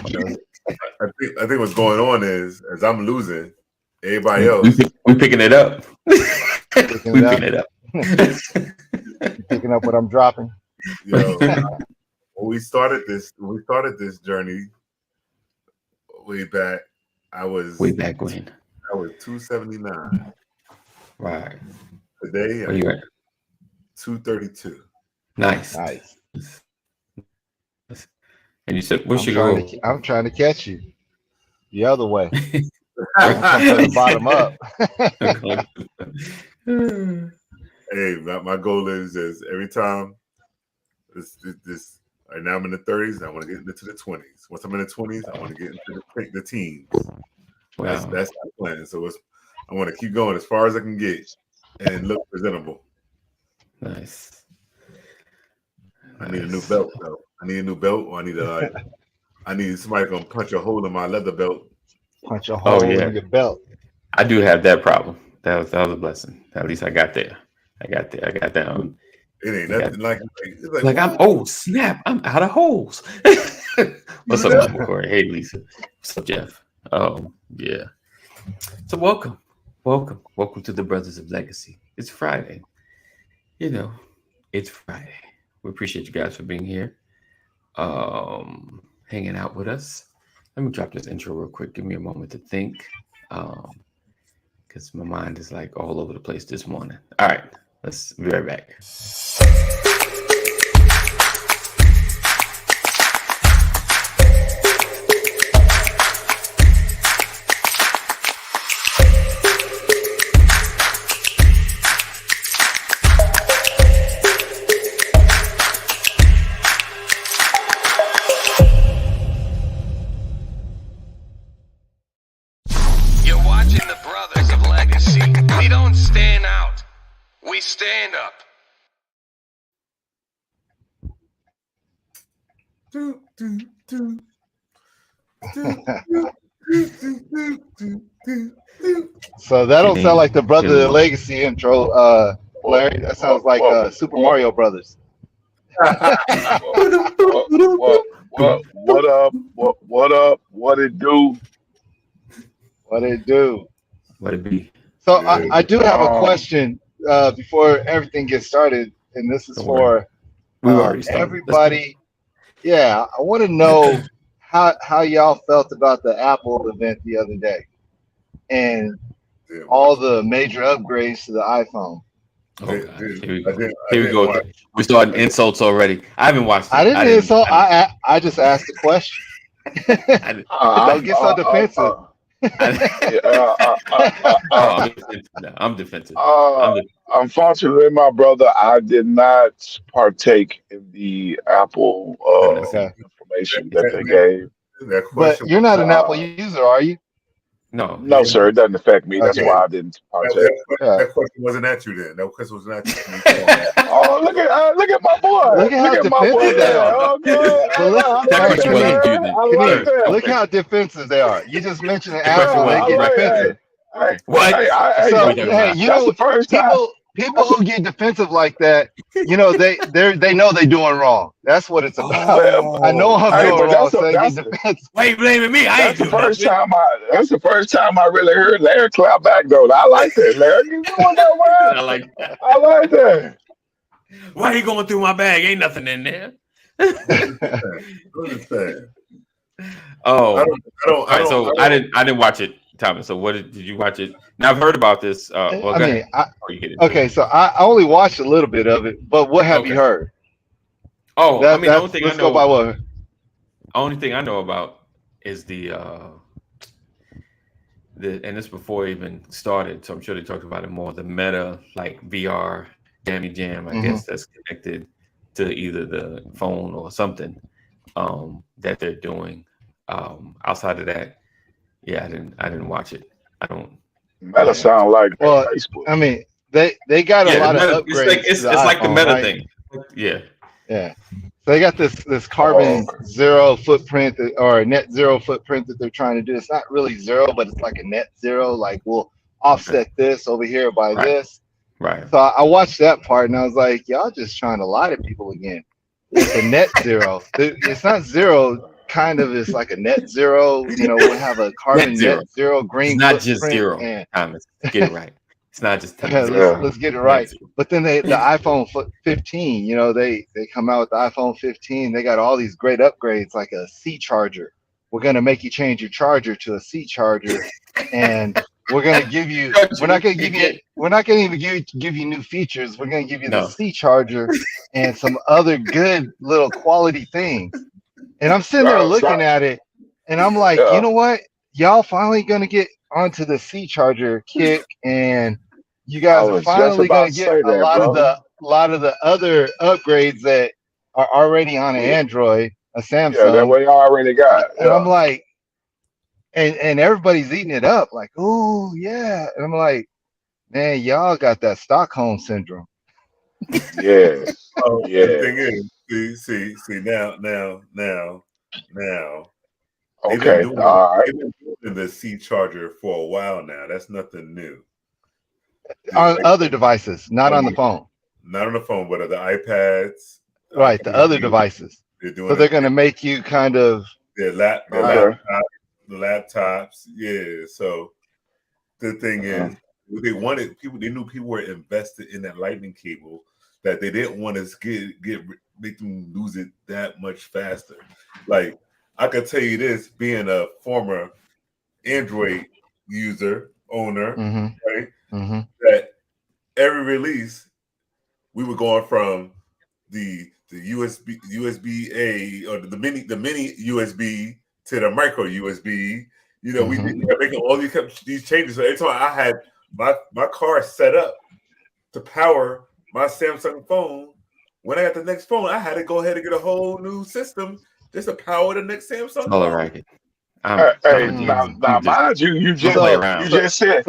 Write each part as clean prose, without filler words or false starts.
I think what's going on is as I'm losing, everybody else we picking it up. Picking We it up. picking it up. Picking up what I'm dropping. yo, when we started this journey way back, Way back when. I was 279. Right. Today Where you at? 232. Nice. Nice. And you said, what's your goal? I'm trying to catch you the other way. I'm from the bottom up. Hey, my goal is every time this right now I'm in the 30s. I want to get into the 20s. Once I'm in the 20s, I want to get into the teens. Wow. That's my plan. So I want to keep going as far as I can get and look presentable. Nice. I need a new belt though. I need a new belt, or I need somebody gonna punch a hole in my leather belt. Punch a hole in your belt. I do have that problem. That was a blessing. At least I got there. I got that. It ain't nothing like I'm snap. I'm out of holes. What's up, Mama Corey? Hey, Lisa. What's up, Jeff? Yeah. So welcome to the Brothers of Legacy. It's Friday. It's Friday. We appreciate you guys for being here, hanging out with us. Let me drop this intro real quick. Give me a moment to think, because my mind is like all over the place this morning. All right, let's be right back. We stand up. So that don't sound like the Brother Legacy intro, Larry. That sounds like Super Mario Brothers. What up? What it do? What it do? What it be? So I do have a question before everything gets started, and this is for everybody. Yeah, I want to know how y'all felt about the Apple event the other day, and all the major upgrades to the iPhone. Here we go. We started insults already. I haven't watched it. I didn't insult. I just asked a question. Don't get so defensive. I'm defensive. Unfortunately, my brother, I did not partake in the Apple information that they gave. But you're not an Apple user, are you? No, sir. It doesn't affect me. That's why I didn't partake. That question wasn't at you then. That question wasn't at you. Oh, look at my boy. Look at how defensive they are. Look how defensive they are. You just mentioned Apple, they get defensive. What? So hey, you know, people who get defensive like that, you know, they know they're doing wrong. That's what it's about. I know I'm doing wrong, so they get defensive. Why you blaming me? That's the first time I really heard Larry clap back though. I like that, Larry. You doing that well? I like that. I like that. Why are you going through my bag? Ain't nothing in there. Oh, I didn't watch it, Thomas. So did you watch it? Now I've heard about this. Okay, so I only watched a little bit of it, but what have you heard? Oh, the only thing I know. Go by what? Only thing I know about is the and this before it even started, so I'm sure they talked about it more. The Meta like VR Jammy Jam, I guess that's connected to either the phone or something that they're doing. Outside of that, yeah, I didn't watch it. I don't. Meta sound like Facebook. I mean, they got a lot of upgrades. It's like the Meta thing. Yeah. Yeah. So they got this carbon zero footprint or net zero footprint that they're trying to do. It's not really zero, but it's like a net zero. Like we'll offset this over here by this. Right. So I watched that part and I was like, y'all just trying to lie to people again. It's a net zero. It's not zero. kind of is like a net zero. You know, we'll have a carbon net zero green. It's not just zero. Thomas, get it right. It's not just let's get it right. But then the iPhone 15, you know, they come out with the iPhone 15. They got all these great upgrades like a C charger. We're gonna make you change your charger to a C charger, and we're gonna give you. We're not gonna even give you new features. We're gonna give you the C charger and some other good little quality things. And I'm sitting there looking at it, and I'm like, you know what? Y'all finally gonna get onto the C charger kick, and you guys are finally gonna get a lot of the other upgrades that are already on an Android, a Samsung. Yeah, that we already got. And I'm like, and everybody's eating it up, like, oh yeah. And I'm like, man, y'all got that Stockholm syndrome. Yes. The thing is, see now. Okay. All right. They've been doing the C charger for a while now. That's nothing new. On other devices, not on the phone. Not on the phone, but on the iPads. Right, the other devices. So they're going to make you kind of laptops. Yeah. So the thing is, they wanted people. They knew people were invested in that lightning cable, that they didn't want to make them lose it that much faster. Like, I could tell you this, being a former Android owner, right? That every release, we were going from the USB-A or the mini USB to the micro USB. You know, we were making all these changes. So every time I had my car set up to power my Samsung phone, when I got the next phone, I had to go ahead and get a whole new system just to power the next Samsung. All right. Now, mind you, you just said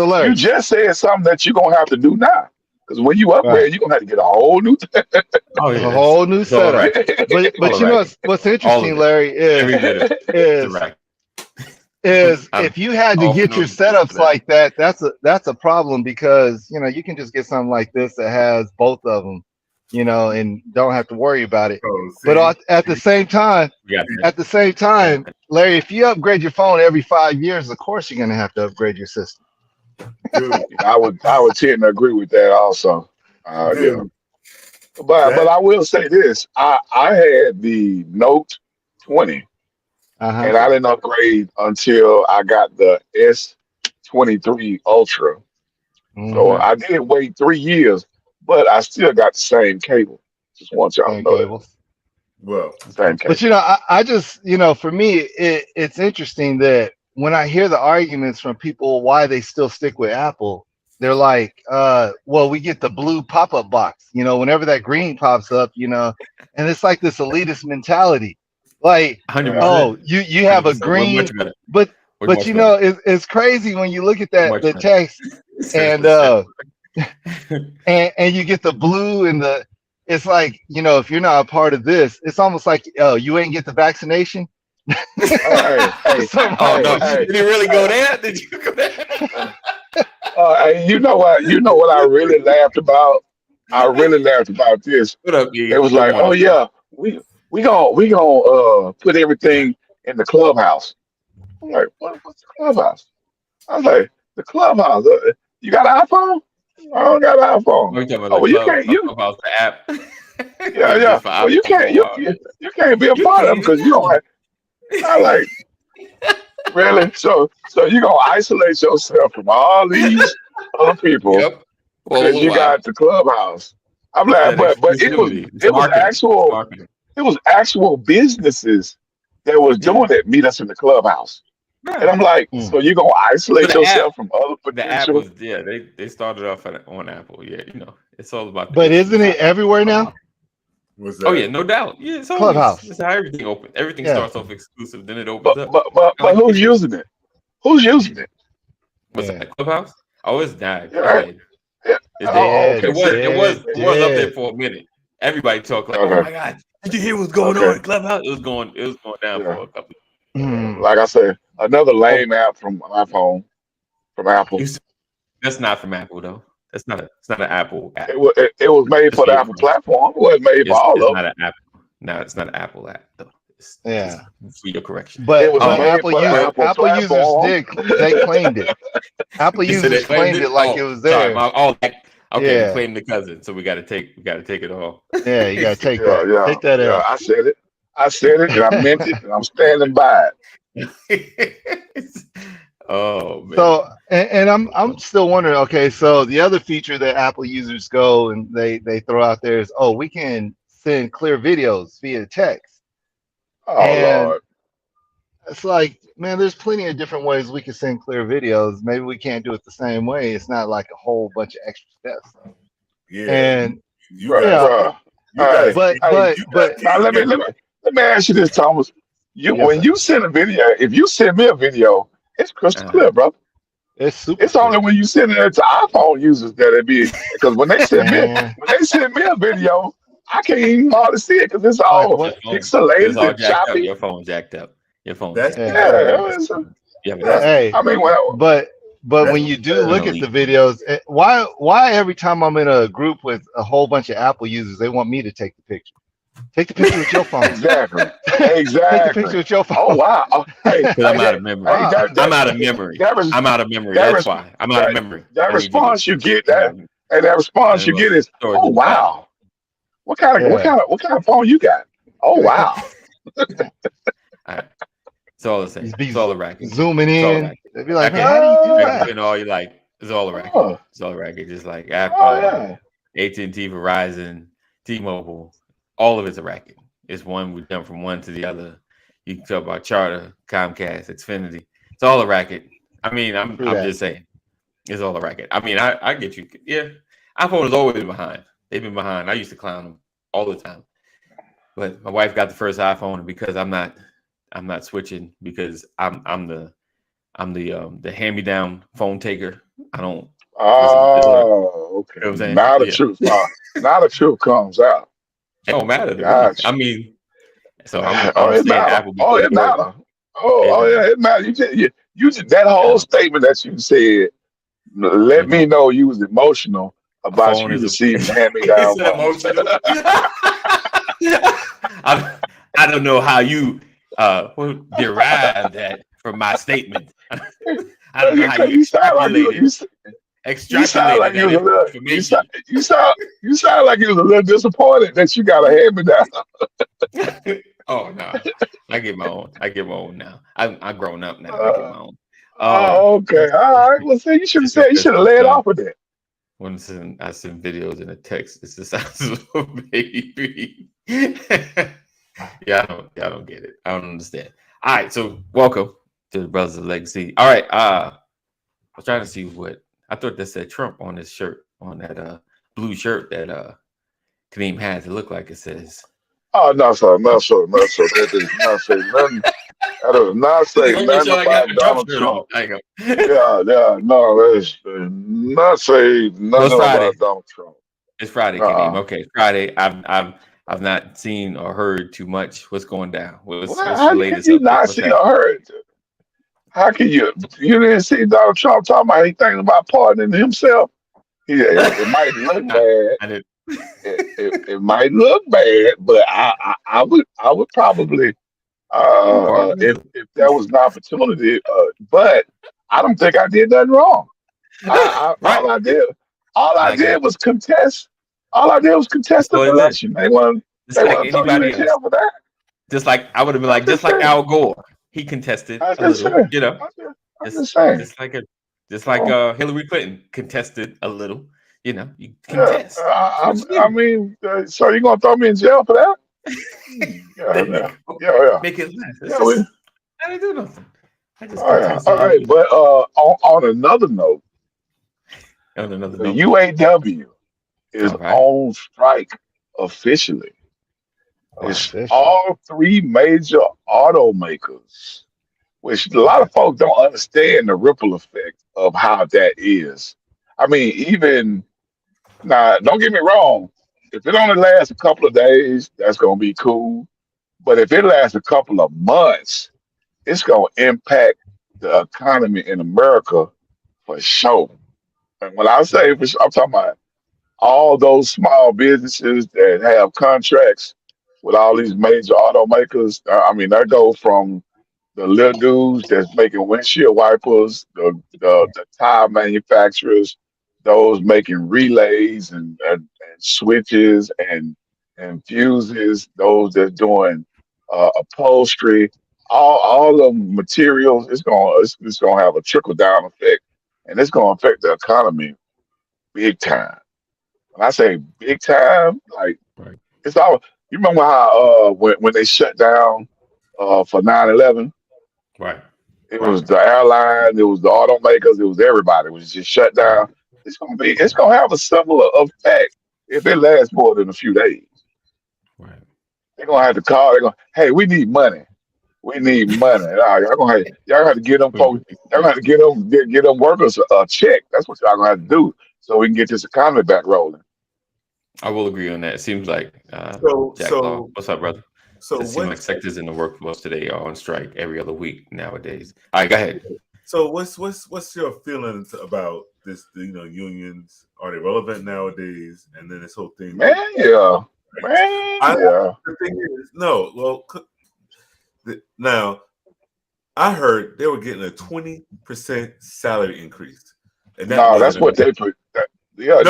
something that you're gonna have to do now. Because when you upgrade, you're gonna have to get a whole new a whole new setup. But you know what's interesting, Larry, is if you had to get your setups like that, that's a problem, because you know you can just get something like this that has both of them, you know, and don't have to worry about it. But at the same time, Larry, if you upgrade your phone every 5 years, of course you're gonna have to upgrade your system. Dude, I would tend to agree with that also. Yeah. But I will say this: I had the Note 20, and I didn't upgrade until I got the S23 Ultra. So I did wait 3 years, but I still got the same cable. Just want y'all to know that. Well, but you know, I just, you know, for me, it's interesting that when I hear the arguments from people why they still stick with Apple, they're like, well, we get the blue pop-up box, you know, whenever that green pops up, you know, and it's like this elitist mentality. Like, 100%. Oh, you have a green, but you know, it's crazy when you look at the text and and you get the blue and it's like, you know, if you're not a part of this, it's almost like, oh, you ain't get the vaccination. Did he really go there? Did you go there? You know what I really laughed about? I really laughed about this. What up, it was like, oh yeah, we gonna put everything in the Clubhouse. I'm like, what's the Clubhouse? I was like, the Clubhouse. You got an iPhone? I don't got an iPhone. You can't. About the app. Yeah. Well, you can't. You can't be a part of it because you don't. I like, really? So you're gonna isolate yourself from all these other people because you got the Clubhouse. I'm like, but it was actual businesses that was doing it. Meet us in the Clubhouse, and I'm like, so you're gonna isolate yourself from other potential? The app was, they started off on Apple. Yeah, you know, it's all about. But isn't it everywhere now? Oh yeah, no doubt. Yeah, it's Clubhouse. It's how everything opens. Everything starts off exclusive, then it opens up. But who's using it? Who's using it? What's that? Clubhouse? Oh, it's died. Okay. It was up there for a minute. Everybody talked like, "Oh my God, did you hear what's going on in Clubhouse?" It was going down for a couple. Like I said, another lame app from iPhone, from Apple. That's not from Apple though. It's not an Apple app. It was made for the Apple platform. It wasn't made for all of them. No, it's not an Apple app though. Just for your correction. But Apple users they claimed it. Apple users claimed it like it was there. Okay, we claimed the cousin, so we got to take it all. Yeah, you got to take that. Yeah, take that out. I said it, and I meant it, and I'm standing by it. Oh man. So, and I'm still wondering. Okay, so the other feature that Apple users go and they throw out there is, we can send clear videos via text. Oh Lord. It's like, man, there's plenty of different ways we can send clear videos. Maybe we can't do it the same way. It's not like a whole bunch of extra steps. Yeah. And but now let me ask you this, Thomas. When you send a video, if you send me a video, it's crystal clear, bro. It's only when you send it to iPhone users that it be, because when they send me a video, I can't even hardly see it because it's all pixelated and choppy. Your phone jacked up. Your phone. Hey, I mean, but when you do look at the videos, why every time I'm in a group with a whole bunch of Apple users, they want me to take the picture? Take the picture with your phone. Exactly. Take the picture with your phone. Oh wow. I'm out of memory. I'm out of memory. That's why. I'm out of memory. That response you get, that response you get is, oh wow. What kind of phone you got? Oh wow. All right. It's all the same. It's all a racket. Zooming in. They'd be like, how do you do that? And all you like, it's all a racket. It's all a racket. Just like Apple, AT&T, Verizon, T-Mobile, all of it's a racket. It's one, we jump from one to the other. You can talk about Charter, Comcast, Xfinity. It's all a racket. I mean, I'm just saying. It's all a racket. I mean, I get you. Yeah. iPhone is always behind. They've been behind. I used to clown them all the time. But my wife got the first iPhone, and because I'm not switching, because I'm the hand-me-down phone taker. I don't. Oh, okay. You know what I'm saying? Now the truth. Now the truth comes out. It don't matter. Gotcha. I mean, so I'm saying Apple. It matters. It matters. You just that whole statement that you said. Let me know you was emotional about you receiving hand-me-down. I don't know how you derived that from my statement. I don't know how you extrapolated that information. You sound like you was a little disappointed that you got a hand-me-down. Oh no, I get my own now. I'm grown up now. I get my own. Okay, all right. Well, you should have laid off with that. When I send videos in a text, it's the sounds of a baby. Yeah, I don't get it. I don't understand. All right, so welcome to the Brothers of Legacy. All right, I was trying to see what I thought that said Trump on his shirt, on that blue shirt that Kadeem has. It looked like it says. Oh no, sir. That does not say nothing. That does not say nothing about Donald Trump. No, that's not say nothing about Donald Trump. It's Friday, Kadeem. Okay, Friday. I've not seen or heard too much. What's going down? What's the latest? How can you not see or heard? How can you? You didn't see Donald Trump talking about he thinking about pardoning himself? It might look bad. It might look bad, but I would probably if there was an opportunity. But I don't think I did nothing wrong. All I did was contest. All I did was contest the election. They want to throw you in jail for that. Just like I would have been like, just like Al Gore, he contested a little, you know. Just like Hillary Clinton contested a little, you know. You contest. I mean, so you're gonna throw me in jail for that? Yeah. Make it last. I didn't do nothing. All right. But on another note, the UAW is on strike officially. It's all three major automakers, which a lot of folks don't understand the ripple effect of how that is. I mean, even now, don't get me wrong. If it only lasts a couple of days, that's going to be cool. But if it lasts a couple of months, it's going to impact the economy in America for sure. And when I say I'm talking about all those small businesses that have contracts with all these major automakers. I mean, that go from the little dudes that's making windshield wipers, the tire manufacturers, those making relays and switches and fuses, those that doing upholstery, all of the materials. It's gonna have a trickle down effect, and it's gonna affect the economy big time. When I say big time, like Right. it's all. You remember how when they shut down for 9/11? Right. It was the airline, it was the automakers, it was everybody. It was just shut down. It's gonna have a similar effect if it lasts more than a few days. Right. They're gonna have to call. They're gonna, hey, we need money. We need money. Y'all have to get them folks. Y'all have to get them workers a check. That's what y'all gonna have to do so we can get this economy back rolling. I will agree on that. It seems like Jack Law. What's up, brother? So it seems like sectors in the workforce today are on strike every other week nowadays. All right, go ahead. So what's your feelings about this? Unions, are they relevant nowadays? And then this whole thing, The thing is, no. Well, now I heard they were getting a 20% salary increase, and that's what they put. No.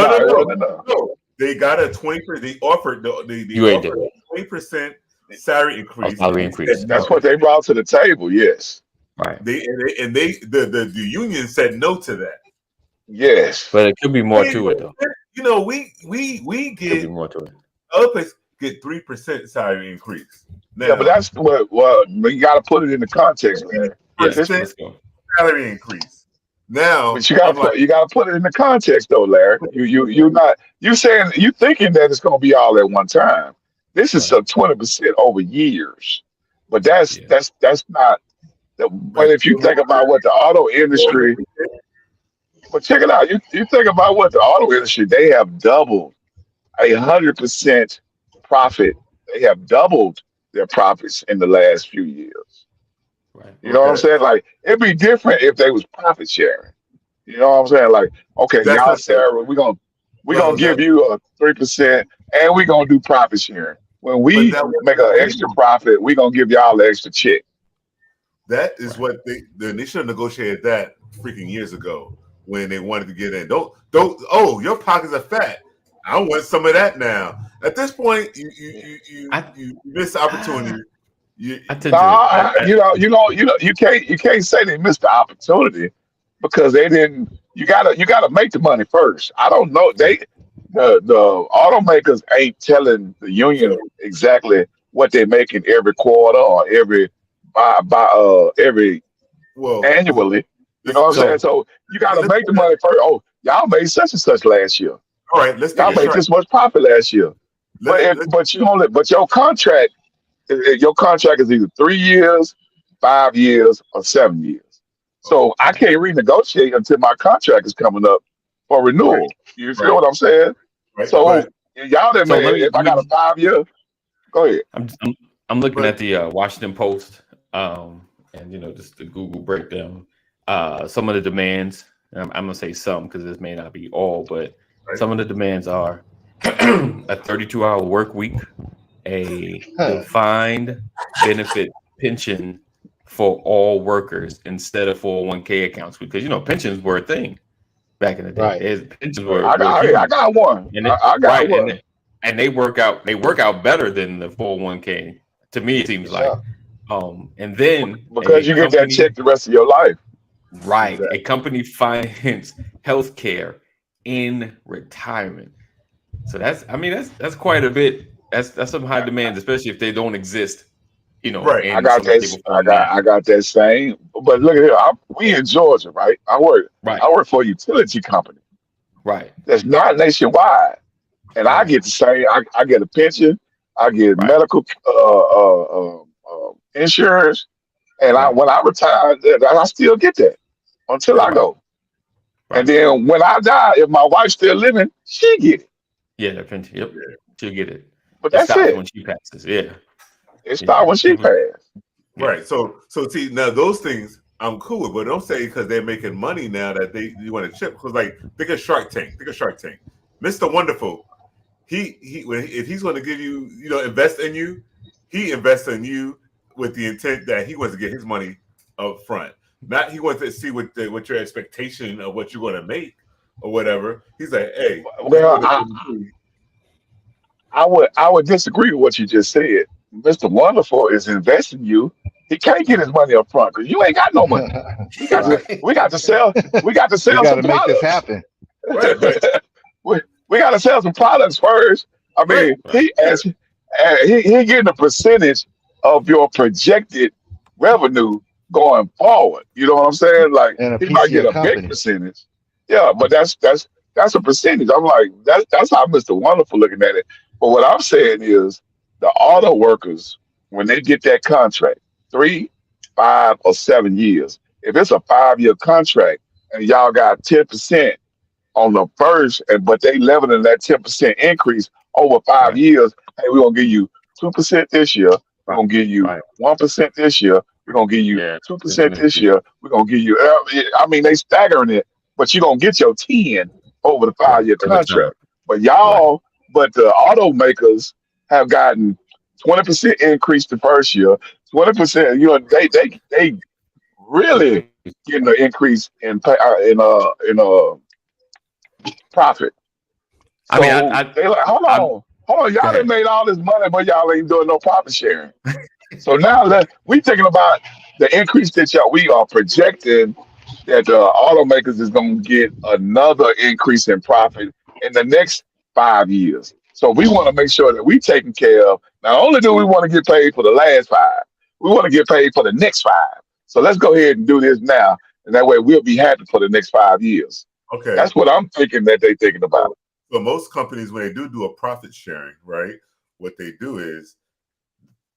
They got a 20%. They offered the 20% salary increase. That's what they brought to the table. Yes. Right. The union said no to that. Yes. But it could be more to it, though. We get could be more to it. Other places get 3% salary increase. Now, yeah, but that's what you got to put it in the context, man. Yes, let's go. Salary increase. Now, but you got to put it in the context, though, Larry. You thinking that it's going to be all at one time. This is a 20% over years, but that's not. But if you think about what the auto industry, but check it out. You think about what the auto industry, they have doubled 100% profit. They have doubled their profits in the last few years. Right. You know what I'm saying? Like, it'd be different if they was profit sharing. You know what I'm saying? Like, okay, y'all, Sarah, we're gonna give you a 3%, and we're gonna do profit sharing. When we make an extra profit, we're gonna give y'all the extra check. That is what they should have negotiated that freaking years ago when they wanted to get in. Don't. Oh, your pockets are fat. I want some of that now. At this point, you miss the opportunity. You can't say they missed the opportunity because they didn't. You gotta make the money first. I don't know. The automakers ain't telling the union exactly what they're making every quarter or every annually. You know what I'm saying? So you gotta make the money first. Oh, y'all made such and such last year. All right, let's y'all made this much profit last year. But your contract is either 3 years, 5 years, or 7 years. So I can't renegotiate until my contract is coming up for renewal. Right. You feel what I'm saying? Right. So y'all didn't if I got a 5 year, go ahead. I'm looking at the Washington Post and just the Google breakdown. Some of the demands, I'm gonna say some because this may not be all, but some of the demands are a 32-hour work week, a defined benefit pension for all workers instead of 401k accounts, because pensions were a thing back in the day. Right. Pensions were. I got one. I got one. And they work out better than the 401k. To me, it seems like. And then because you get that check the rest of your life. Right. Exactly. A company finance healthcare in retirement. So that's quite a bit. That's some high demands, especially if they don't exist. Right. I got that same. But look at here. We in Georgia, right? I work for a utility company. Right. That's not nationwide. And I get the same. I get a pension. I get medical insurance. And when I retire, I still get that until I go. Right. And then when I die, if my wife's still living, she get it. Yeah, that pension. Yep, she'll get it. But that's it. When she passes, yeah. It starts when she passes. Right. So see now those things I'm cool with, but don't say because they're making money now that you want to chip. Because like think of Shark Tank. Mr. Wonderful. if he's going to give you, invest in you, he invests in you with the intent that he wants to get his money up front. Not he wants to see what your expectation of what you're going to make or whatever. He's like, hey, well, I would disagree with what you just said. Mr. Wonderful is investing you. He can't get his money up front because you ain't got no money. We got to sell we got to some make products. this happen. Right. we got to sell some products first. I mean, he getting a percentage of your projected revenue going forward. You know what I'm saying? Like he might get a big percentage. Yeah, but that's a percentage. I'm like, that's how Mr. Wonderful looking at it. But what I'm saying is the auto workers, when they get that contract, 3, 5, or 7 years, if it's a 5-year contract and y'all got 10% on the first, but they leveling that 10% increase over 5 years, hey, we're gonna give you 2% this year, we're gonna give you 1% this year, we're gonna give you 2% this year, we're gonna give you I mean they staggering it, but you're gonna get your 10 over the 5-year contract. But but the automakers have gotten 20% increase the first year, 20%. They really getting an increase in profit. So they like, hold on, y'all done made all this money, but y'all ain't doing no profit sharing. So now we thinking about the increase that we are projecting that the automakers is going to get another increase in profit in the next 5 years. So we want to make sure that we taking care of. Not only do we want to get paid for the last 5, we want to get paid for the next 5. So let's go ahead and do this now, and that way we'll be happy for the next 5 years. Okay, that's what I'm thinking that they thinking about. So most companies, when they do a profit sharing, right, what they do is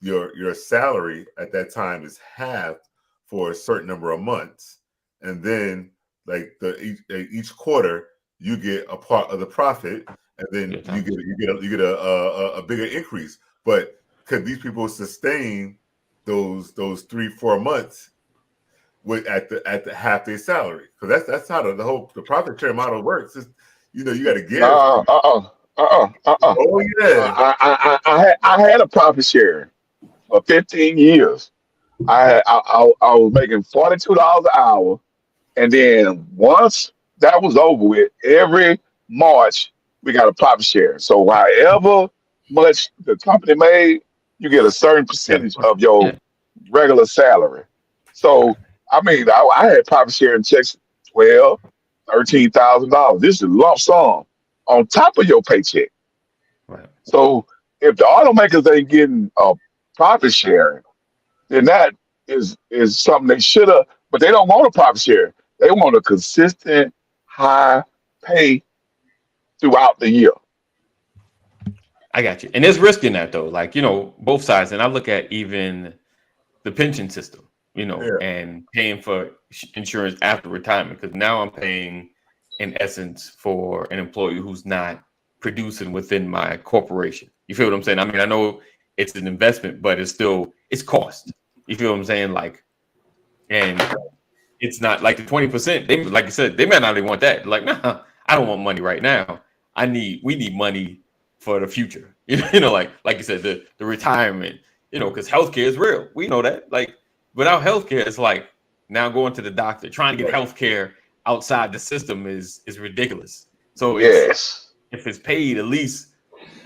your salary at that time is halved for a certain number of months, and then like each quarter you get a part of the profit, and then you get a bigger increase. But could these people sustain those 3-4 months at the half day salary? Because that's how the profit share model works. It's, you got to give. Oh yeah. I had a profit share for 15 years. I was making $42 an hour, and then once that was over with, every March we got a profit share. So however much the company made, you get a certain percentage of your regular salary. So I mean, I had profit sharing checks $12,000-$13,000. This is a lump sum on top of your paycheck. Right. So if the automakers ain't getting a profit sharing, then that is something they should have. But they don't want a profit share. They want a consistent high pay throughout the year. I got you. And there's risk in that though. Like, both sides. And I look at even the pension system, and paying for insurance after retirement. Because now I'm paying, in essence, for an employee who's not producing within my corporation. You feel what I'm saying? I mean, I know it's an investment, but it's cost. You feel what I'm saying? Like, and it's not like the 20%. They, like you said, they might not even want that. Like, nah, I don't want money right now. We need money for the future. Like you said, the retirement, because healthcare is real. We know that. Like, without healthcare, it's like now going to the doctor, trying to get healthcare outside the system is ridiculous. So if it's paid, at least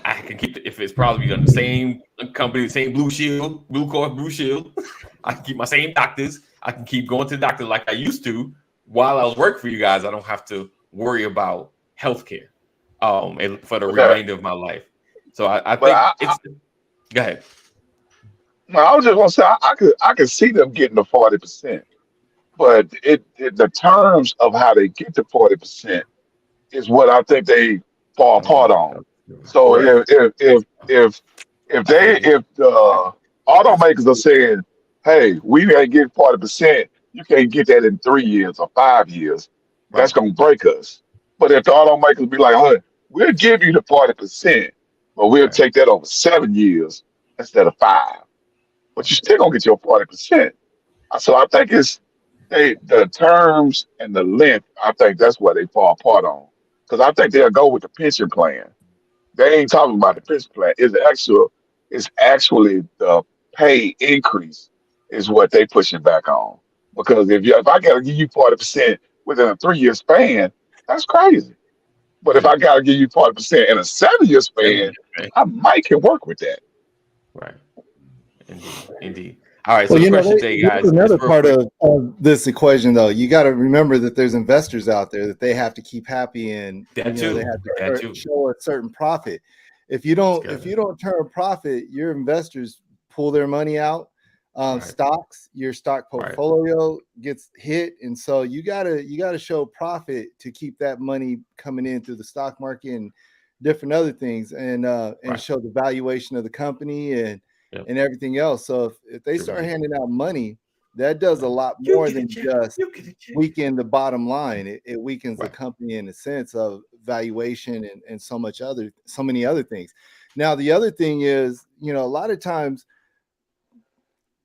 I can keep it. If it's probably on the same company, the same Blue Cross Blue Shield, I can keep my same doctors. I can keep going to the doctor like I used to while I was working for you guys. I don't have to worry about healthcare for the remainder of my life. So I think it's. Go ahead. No, I was just gonna say I could see them getting the 40%, but the terms of how they get to 40% is what I think they fall apart on. So if the automakers are saying, hey, we ain't getting 40%, you can't get that in 3 years or 5 years, that's gonna break us. But if the automakers be like, hey, we'll give you the 40%, but we'll take that over 7 years instead of 5. But you still gonna get your 40%. So I think it's the terms and the length. I think that's where they fall apart on, because I think they'll go with the pension plan. They ain't talking about the pension plan. It's actually the pay increase is what they pushing back on. Because if I gotta give you 40% within a 3-year span, that's crazy. But if I gotta give you 40% in a 7-year span, I might can work with that. Right. Indeed. All right. So the question today, guys, another part of this equation, though, you got to remember that there's investors out there that they have to keep happy, and they have to show a certain profit. If you don't turn a profit, your investors pull their money out. Stocks, your stock portfolio gets hit, and so you gotta show profit to keep that money coming in through the stock market and different other things, and show the valuation of the company and everything else. So if they start handing out money, that does a lot more than just weaken the bottom line. It weakens the company in the sense of valuation and so many other things. Now, the other thing is, a lot of times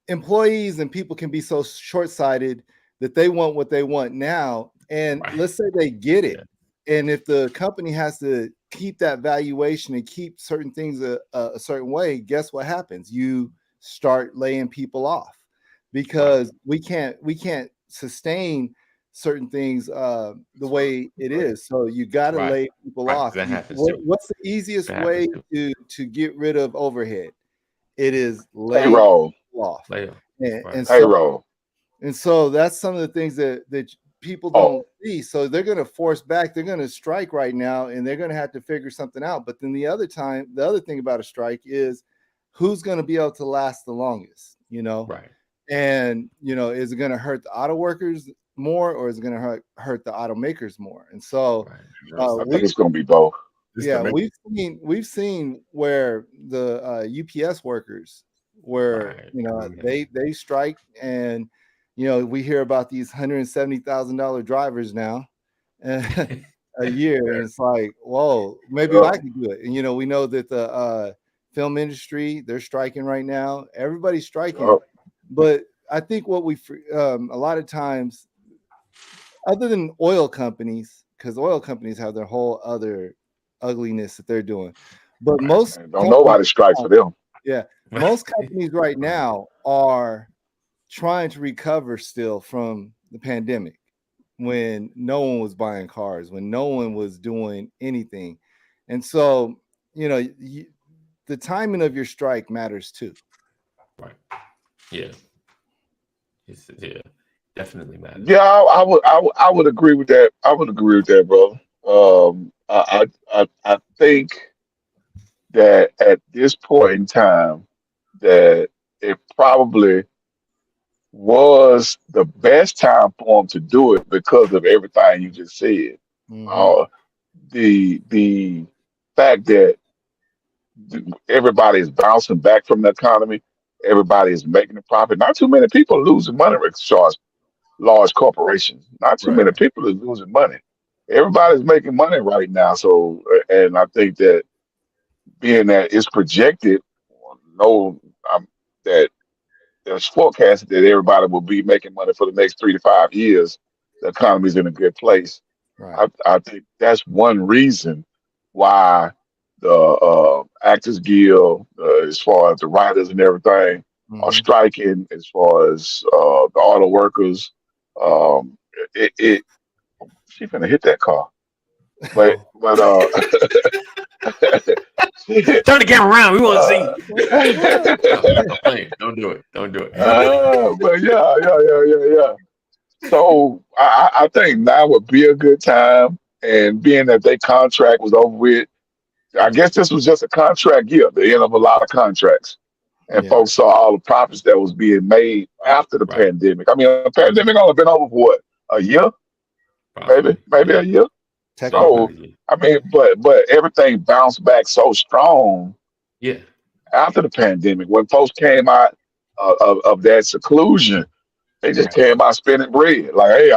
employees and people can be so short-sighted that they want what they want now. And let's say they get it. And if the company has to keep that valuation and keep certain things a certain way, guess what happens? You start laying people off because we can't sustain certain things the way it is. So you got to lay people off. What's the easiest way to get rid of overhead? It is payroll off. And payroll. And so that's some of the things that people don't see. So they're going to force back. They're going to strike right now, and they're going to have to figure something out. But then the other thing about a strike is who's going to be able to last the longest, And, is it going to hurt the auto workers more, or is it going to hurt the automakers more? And so I think it's going to be both. We've seen where the UPS workers they strike, and we hear about these $170,000 drivers now a year, and it's like, whoa, maybe I could do it. And we know that the film industry, they're striking right now. Everybody's striking, but I think what we a lot of times, other than oil companies, because oil companies have their whole other ugliness that they're doing, but nobody strike for them. Yeah, most companies right now are trying to recover still from the pandemic, when no one was buying cars, when no one was doing anything. And so, the timing of your strike matters too. Right. Yeah. Definitely matters. Yeah, I would agree with that. I would agree with that, bro. I think that at this point in time, that it probably was the best time for them to do it because of everything you just said. Mm-hmm. The fact that everybody is bouncing back from the economy, everybody is making a profit. Not too many people are losing money with large corporations. Not too many people are losing money. Everybody's making money right now. So, and I think that being that it's projected, that there's forecasted that everybody will be making money for the next 3 to 5 years. The economy's in a good place. Right. I think that's one reason why the Actors Guild, as far as the writers and everything, are striking. As far as the auto workers, she's gonna hit that car, but turn the camera around. We want to see. Don't do it. But yeah. So I think now would be a good time, and being that their contract was over with, I guess this was just a contract year, the end of a lot of contracts, and folks saw all the profits that was being made after the pandemic. I mean, the pandemic only been over for what, a year, maybe a year. So I mean, but everything bounced back so strong. Yeah. After the pandemic, when folks came out of that seclusion, they just came out spending bread. Like, hey,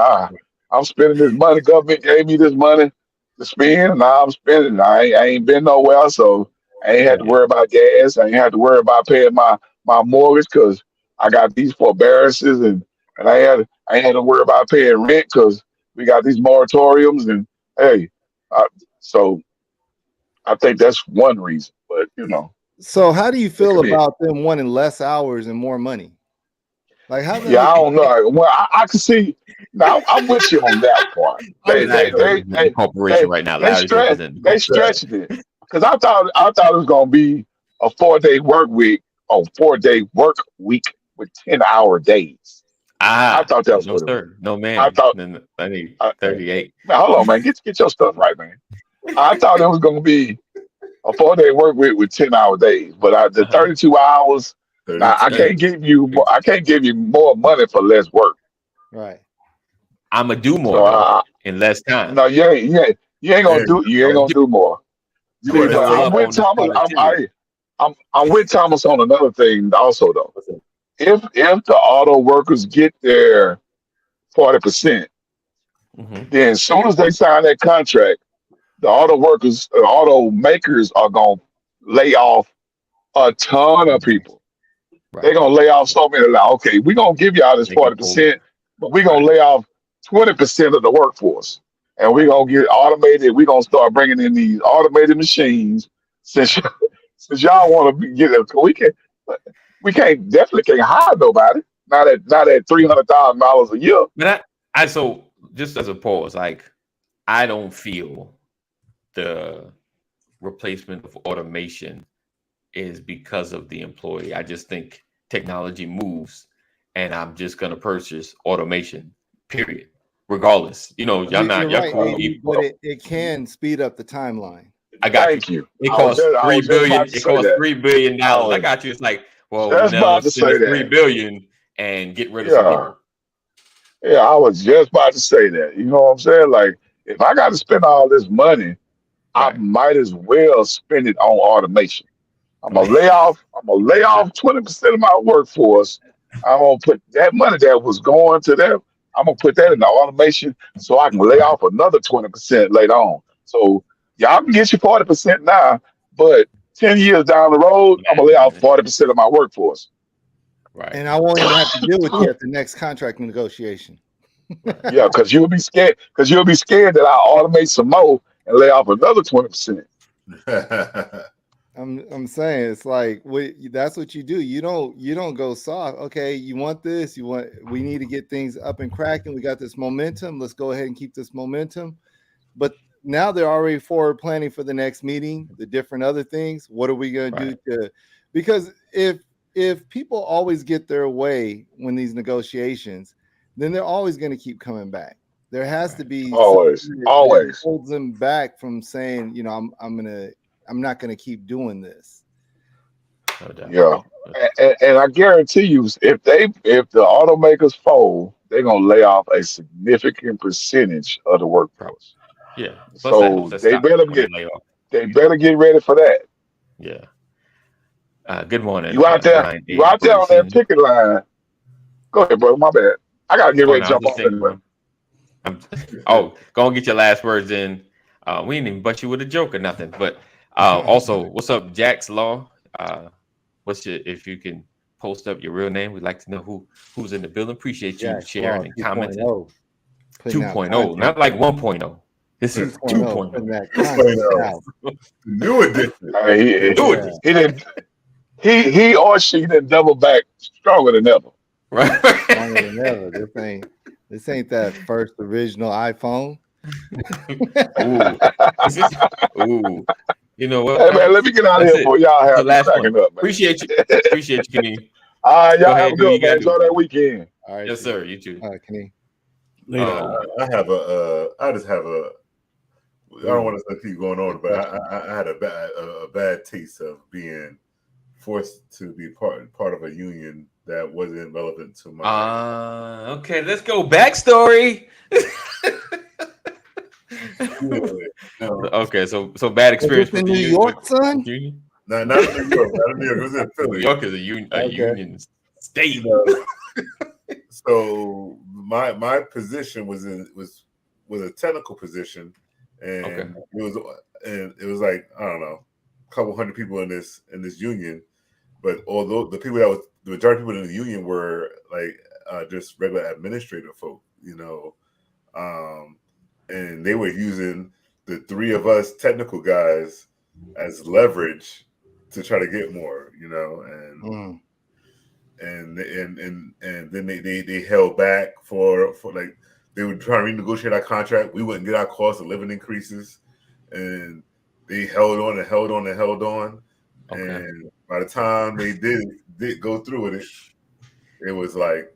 I'm spending this money. Government gave me this money to spend. Now I'm spending. I ain't been nowhere, so I ain't had to worry about gas. I ain't had to worry about paying my mortgage because I got these forbearances, and I ain't had to worry about paying rent because we got these moratoriums. And hey, so I think that's one reason. But So how do you feel about them wanting less hours and more money? Like how? Yeah, I don't know. Well, I can see. Now I'm with you on that part. Corporation right now. They stretched it because I thought it was gonna be a 4-day work week, 4-day work week with 10-hour days. I thought that was no sir, no man. I need 38. Man, hold on, man. Get your stuff right, man. I thought it was gonna be a 4-day work week with 10-hour days, but the 32 hours. Now, I can't give you more money for less work. Right. I'm gonna do more in less time. No, you ain't gonna do more. See, I'm with Thomas. I'm with Thomas on another thing also though. If the auto workers get their 40%, then as soon as they sign that contract, the auto makers are gonna lay off a ton of people. Right. They're gonna lay off so many. Okay, we're gonna give y'all this 40%, but we're gonna lay off 20% of the workforce, and we're gonna get automated. We're gonna start bringing in these automated machines. Since y'all want to get it, we definitely can't hire nobody. Not at $300,000 a year. But so just as a pause, like I don't feel the replacement of automation is because of the employee. I just think technology moves, and I'm just gonna purchase automation. Period. Regardless, y'all not. Y'all cool. But it can speed up the timeline. I got you. It costs $3 billion. It costs $3 billion. I got you. It's like, well, now send $3 billion and get rid of some people. Yeah, I was just about to say that. You know what I'm saying? Like, if I got to spend all this money, I might as well spend it on automation. I'm gonna lay off 20% of my workforce. I'm gonna put that money that was going to them. I'm gonna put that in the automation so I can lay off another 20% later on. So y'all can get your 40% now, but 10 years down the road, I'm gonna lay off 40% of my workforce. Right. And I won't even have to deal with you at the next contract negotiation. Yeah, because you'll be scared. Because you'll be scared that I'll automate some more and lay off another 20%. I'm saying it's like that's what you do. You don't go soft. Okay, you want this? We need to get things up and cracking. We got this momentum. Let's go ahead and keep this momentum. But now they're already forward planning for the next meeting, the different other things. What are we going to do because if people always get their way when these negotiations, then they're always going to keep coming back. There has to be always holds them back from saying, I'm not going to keep doing this. No doubt. Yeah, and I guarantee you, if the automakers fold, they're gonna lay off a significant percentage of the workforce. Yeah, so they better get ready for that. Yeah. Good morning. You out there on that picket line? Go ahead, brother. My bad. I gotta get ready to jump off anyway. Go and get your last words in. We didn't even butt you with a joke or nothing, but. Also, what's up, Jack's Law? If you can post up your real name, we'd like to know who's in the building. Appreciate you sharing and commenting. 2.0, not like 1.0. This is 2.0. New edition. He or she didn't double back stronger than ever. Right. Stronger than ever. This ain't that first original iPhone. Ooh. You know what? Hey man, let me get out of here before y'all have last one. Up, man. Appreciate you, Kenny. All right, y'all have a good man. Enjoy that weekend. All right, yes, sir. You too. All right, Kenny. I don't want to keep going on, but I had a bad taste of being forced to be part of a union that wasn't relevant to my. Okay, let's go backstory. Okay, so bad experience with New York, son. No, not in New York. Not in New York. It was in Philly. New York is a union state. So my position was a technical position, and it was like I don't know, a couple hundred people in this union, but although the majority of people in the union were like just regular administrative folk, and they were using the three of us technical guys as leverage to try to get more, and then they held back for like they would try to renegotiate our contract. We wouldn't get our cost of living increases, and they held on and held on and held on. Okay. And by the time they did go through with it, it was like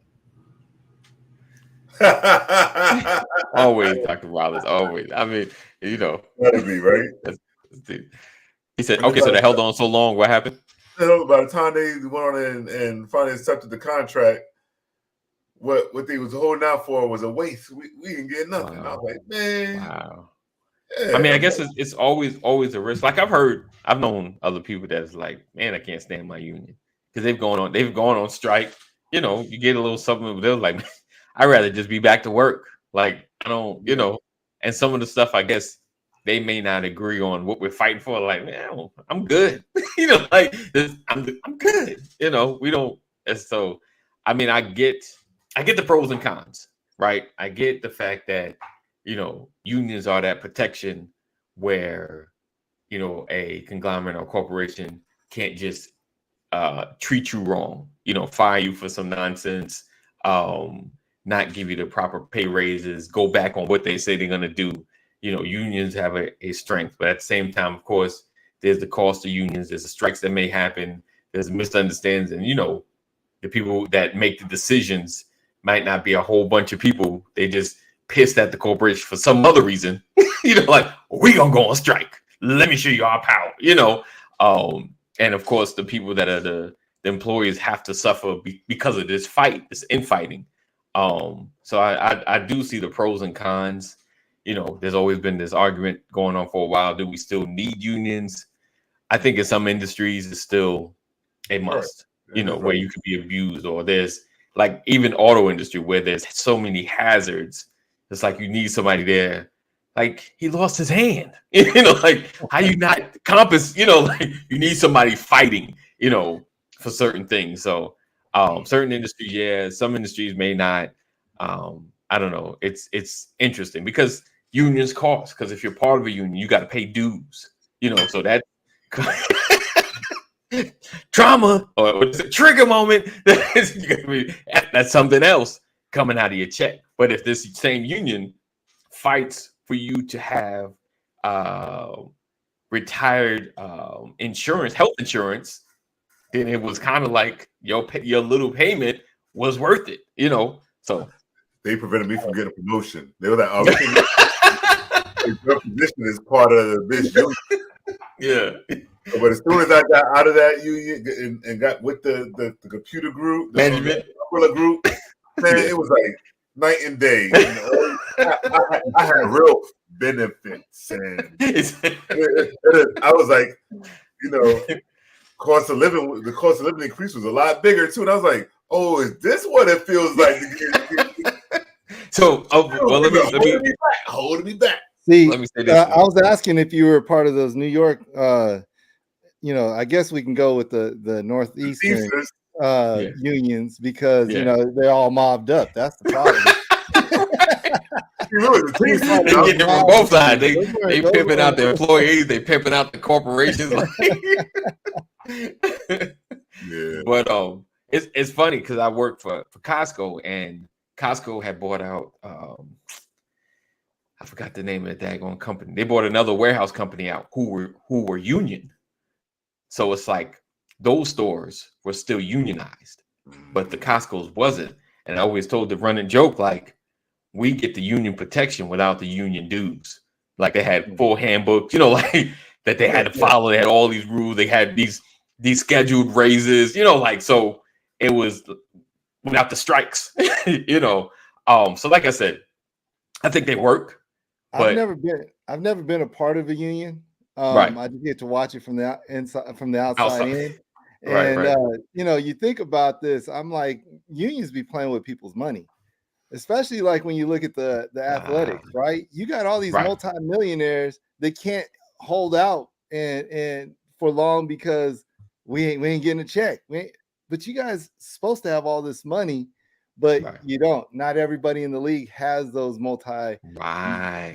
always Dr. Rollins, always. I mean, that'd be right. He said, "Okay, so they held on so long. What happened?" By the time they went on and finally accepted the contract, what they was holding out for was a waste. We didn't get nothing. Wow. I was like, man. Wow. Yeah. I mean, I guess it's always a risk. Like I've known other people that's like, man, I can't stand my union because they've gone on strike. You get a little something, but they're like, I'd rather just be back to work. Like I don't, and some of the stuff I guess they may not agree on what we're fighting for. Like, man, I'm good. Like this, I'm good. We don't. And so, I mean, I get the pros and cons, right? I get the fact that, unions are that protection where, a conglomerate or corporation can't just treat you wrong, fire you for some nonsense, not give you the proper pay raises, go back on what they say they're going to do. Unions have a strength, but at the same time, of course, there's the cost of unions. There's the strikes that may happen. There's misunderstandings, and the people that make the decisions might not be a whole bunch of people. They just pissed at the corporation for some other reason. Like we gonna go on strike. Let me show you our power. And of course, the people that are the employees have to suffer because of this infighting. So I do see the pros and cons. There's always been this argument going on for a while. Do we still need unions? I think in some industries it's still a must, where you could be abused, or there's like even auto industry where there's so many hazards. It's like you need somebody there. Like he lost his hand, like how you not compass, like you need somebody fighting, for certain things. So certain industries, yeah, some industries may not. I don't know. It's interesting because unions cost, because if you're part of a union, you got to pay dues, so that trauma or what is it, trigger moment, that's something else coming out of your check. But if this same union fights for you to have retired insurance, health insurance, then it was kind of like your little payment was worth it, so they prevented me from getting a promotion. They were like, "Oh, your position is part of this union." Yeah. But as soon as I got out of that union and got with the computer group, the umbrella group, man, it was like night and day. I had real benefits, and I was like, the cost of living increase was a lot bigger too. And I was like, oh, is this what it feels like to get So, well, let me hold me back. See, let me say this. I was asking if you were part of those New York. I guess we can go with the Northeastern unions because they're all mobbed up. That's the problem. They getting it from both sides. They pimping out the employees. They pimping out the corporations. Yeah. But it's funny because I worked for Costco, and Costco had bought out I forgot the name of the daggone company. They bought another warehouse company out who were union. So it's like those stores were still unionized, but the Costco's wasn't. And I always told the running joke, like, we get the union protection without the union dues. Like they had full handbooks, like that they had to follow. They had all these rules. They had these scheduled raises, so it was without the strikes, So like I said, I think they work. But I've never been a part of a union. Right. I just get to watch it from the inside, from the outside in. And right. You think about this, I'm like, unions be playing with people's money, especially like when you look at the athletics, right? You got all these multimillionaires that can't hold out and for long because we ain't getting a check. But you guys supposed to have all this money, but you don't. Not everybody in the league has those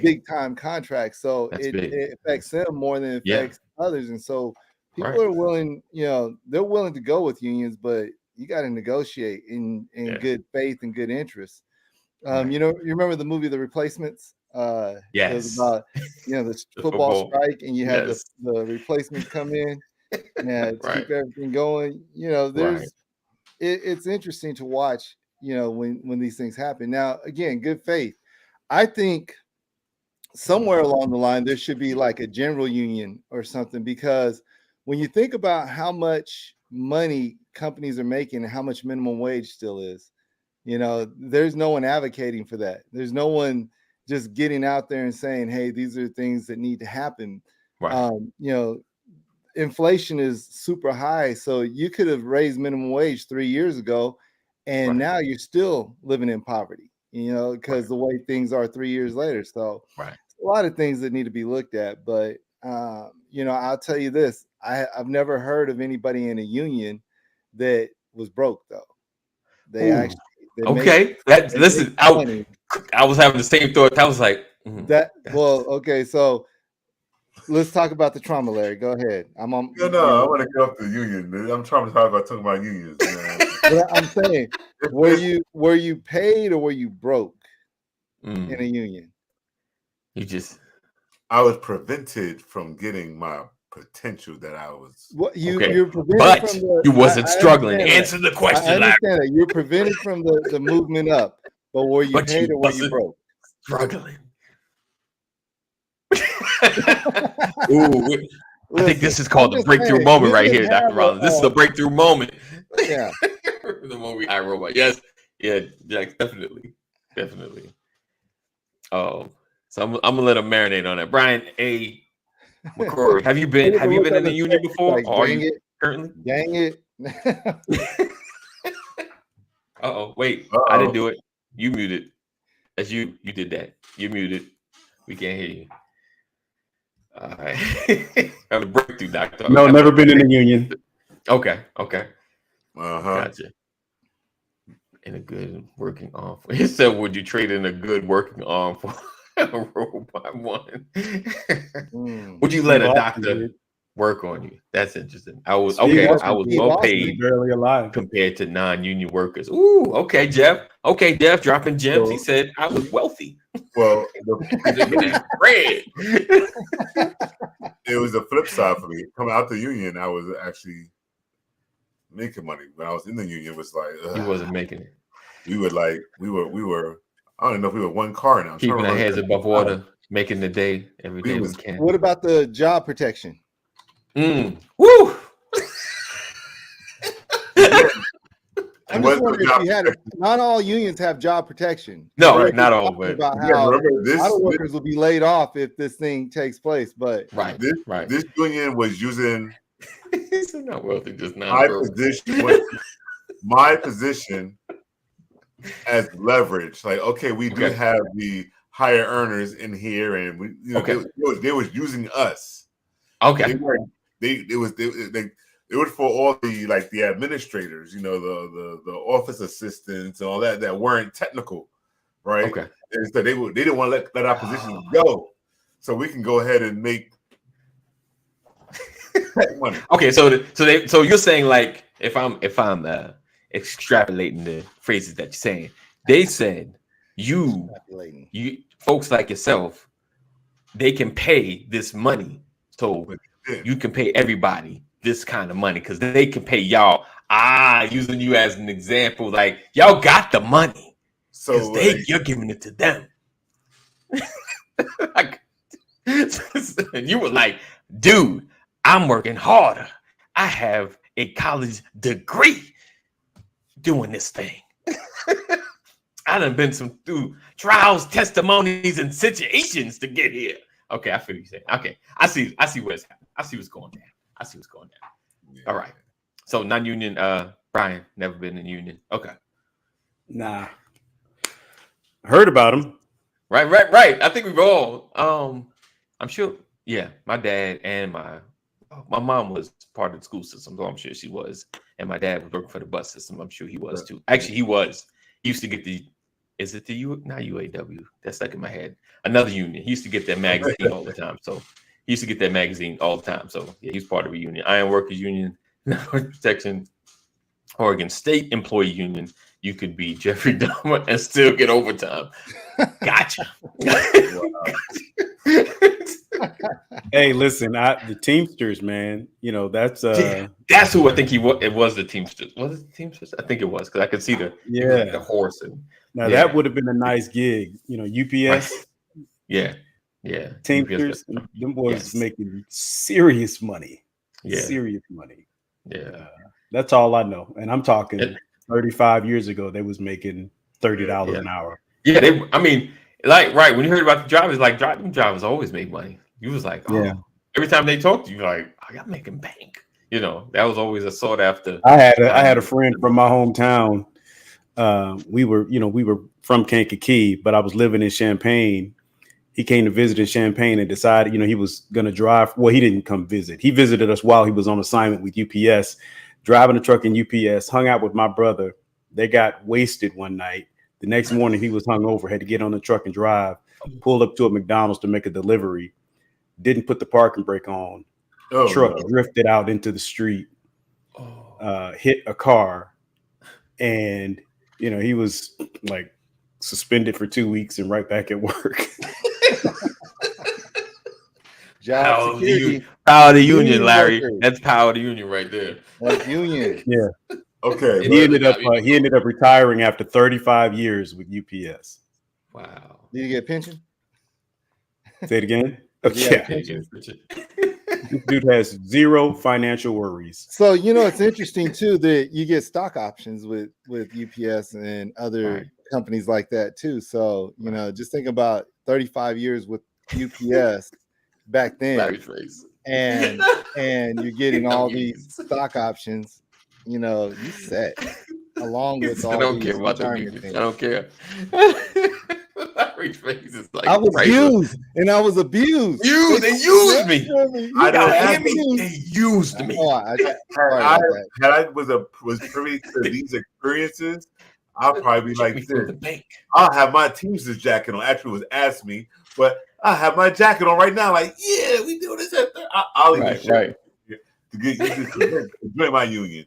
big time contracts, so it affects them more than it affects others. And so people are willing, they're willing to go with unions, but you got to negotiate in good faith and good interest. You remember the movie The Replacements? Yes. It was about, the football strike, and you had the replacements come in to keep everything going. It's interesting to watch, when these things happen. Now, again, good faith. I think somewhere along the line, there should be like a general union or something, because when you think about how much money companies are making and how much minimum wage still is, there's no one advocating for that. There's no one just getting out there and saying, hey, these are things that need to happen. Right. Inflation is super high. So you could have raised minimum wage 3 years ago, and now you're still living in poverty, because the way things are 3 years later. So a lot of things that need to be looked at. But, I'll tell you this, I've never heard of anybody in a union that was broke, though. They actually. Listen, I was having the same thought. I was like, okay. So let's talk about the trauma, Larry. Go ahead. I want to get off the union. I'm traumatized about talking about unions. But I'm saying, were you paid or were you broke in a union? I was prevented from getting my potential that I was. You're prevented but from you wasn't struggling. Answer the question. I understand that. You're prevented from the movement up, but were you paid or were you broke? Struggling. Ooh, I think this is called the breakthrough moment right here, Dr. Rollins. This is a breakthrough moment. Yeah. The movie iRobot. Yes. Yeah, definitely. Oh, so I'm gonna let him marinate on that. Brian A. McCrory, have you been in the union before? Like, or are you currently? Dang it. Wait. I didn't do it. You muted. That's you. You did that. You muted. We can't hear you. All right. Have a breakthrough, doctor. No, never been in a union. Okay. Gotcha. In a good working arm. He said, would you trade in a good working arm for a robot one? Would you let a doctor work on you? That's interesting. I was well paid, barely alive compared to non-union workers. Ooh, okay, Jeff. Okay, Jeff dropping gems. He said I was wealthy. Well, it was the flip side for me. Coming out the union, I was actually making money. When I was in the union, it was like he wasn't making it. We were. I don't know if we were one car now. Keeping our heads above water, making the day every day we can. What about the job protection? Woo! I'm just wondering if you had it. Not all unions have job protection. No, not all. But about how auto workers will be laid off if this thing takes place. But this union was using not wealthy, just not my position as leverage. Like, okay, we do have the higher earners in here, and we, they was using us. Okay, it was for all the administrators, the office assistants and all that weren't technical, right? Okay, and so they didn't want to let our positions go, so we can go ahead and make money. Okay, so you're saying, like, if I'm extrapolating the phrases that you're saying, they said you folks like yourself, they can pay this money, so you can pay everybody this kind of money because they can pay y'all. Using you as an example, like y'all got the money, so you're giving it to them. And you were like, dude, I'm working harder. I have a college degree doing this thing. I done been through trials, testimonies, and situations to get here. Okay, I feel you saying. Okay, I see what's happening. I see what's going down. Yeah. All right. So non-union, Brian, never been in union. Okay. Nah. Heard about them. Right. I think we've all. I'm sure. Yeah, my dad and my mom was part of the school system, so I'm sure she was. And my dad was working for the bus system. I'm sure he was too. Actually, he was. He used to get is it not UAW? That's stuck in my head. Another union. He used to get that magazine all the time. So He used to get that magazine all the time. So yeah, he's part of a union. Iron Workers Union, Protection, Oregon State Employee Union. You could be Jeffrey Dahmer and still get overtime. Gotcha. Hey, listen, the Teamsters, man. You know, that's who I think he was. It was the Teamsters. Was it the Teamsters? I think it was, because I could see the horse. And now that would have been a nice gig. You know, UPS. Yeah. Teamsters, them boys making serious money. Yeah. Serious money. Yeah. That's all I know. And I'm talking 35 years ago, they was making $30 an hour. Yeah, when you heard about the drivers, like driving drivers always make money. You was like, every time they talked to you, like, oh, y'all making bank. You know, that was always a sought after. I had a friend from my hometown. We were from Kankakee, but I was living in Champaign. He came to visit in Champaign and decided, he was going to drive. Well, he didn't come visit. He visited us while he was on assignment with UPS, driving a truck in UPS, hung out with my brother. They got wasted one night. The next morning he was hungover, had to get on the truck and drive, pulled up to a McDonald's to make a delivery, didn't put the parking brake on. Truck drifted out into the street, hit a car, and he was like suspended for 2 weeks and right back at work. Job security. Power of the union, Larry. Workers. That's power of the union right there. That's union. Yeah. Okay. He ended up retiring after 35 years with UPS. Wow. Did you get a pension? Say it again. Okay. This dude has zero financial worries. So it's interesting too that you get stock options with UPS and other companies like that too. So just think about 35 years with UPS back then, and you're getting all these stock options. You set along with all. I don't these care about the things. I don't care. Larry's face is like I was used and I was abused. They used me. They used me. Had I was privy to these experiences, I'll probably be like this. I'll have my Teamsters jacket on. Actually, it was asked me, but I have my jacket on right now. Like, yeah, we do this. I'll even share to get you to enjoy my union.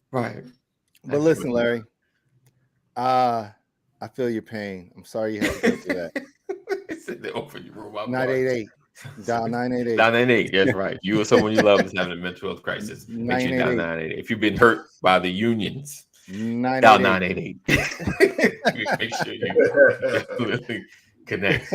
Right. But listen, Larry, I feel your pain. I'm sorry you had to go through that. They open your room. 988. Dial 988. 988. That's right. You or someone you love is having a mental health crisis. Make sure you dial 988. If you've been hurt by the unions, dial 988. Make sure you connect.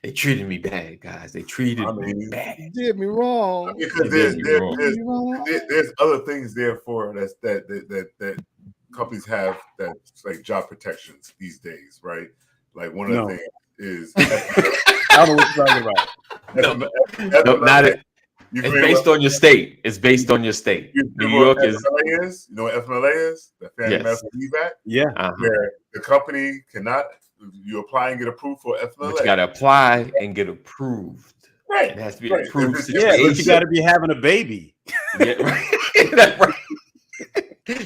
They treated me bad, guys. They treated me bad. You did me wrong. Because there's other things there for that companies have that's like job protections these days, right? Like one of the things is I don't know what you're talking about. Not it. It's based on your state. It's based on your state. New York is. You know what FMLA is? The Family Medical Leave Act. Yeah. Where the company cannot. You apply and get approved for FMLA. But you got to apply and get approved. Right. It has to be approved. Yeah, but you got to be having a baby. Yeah, right.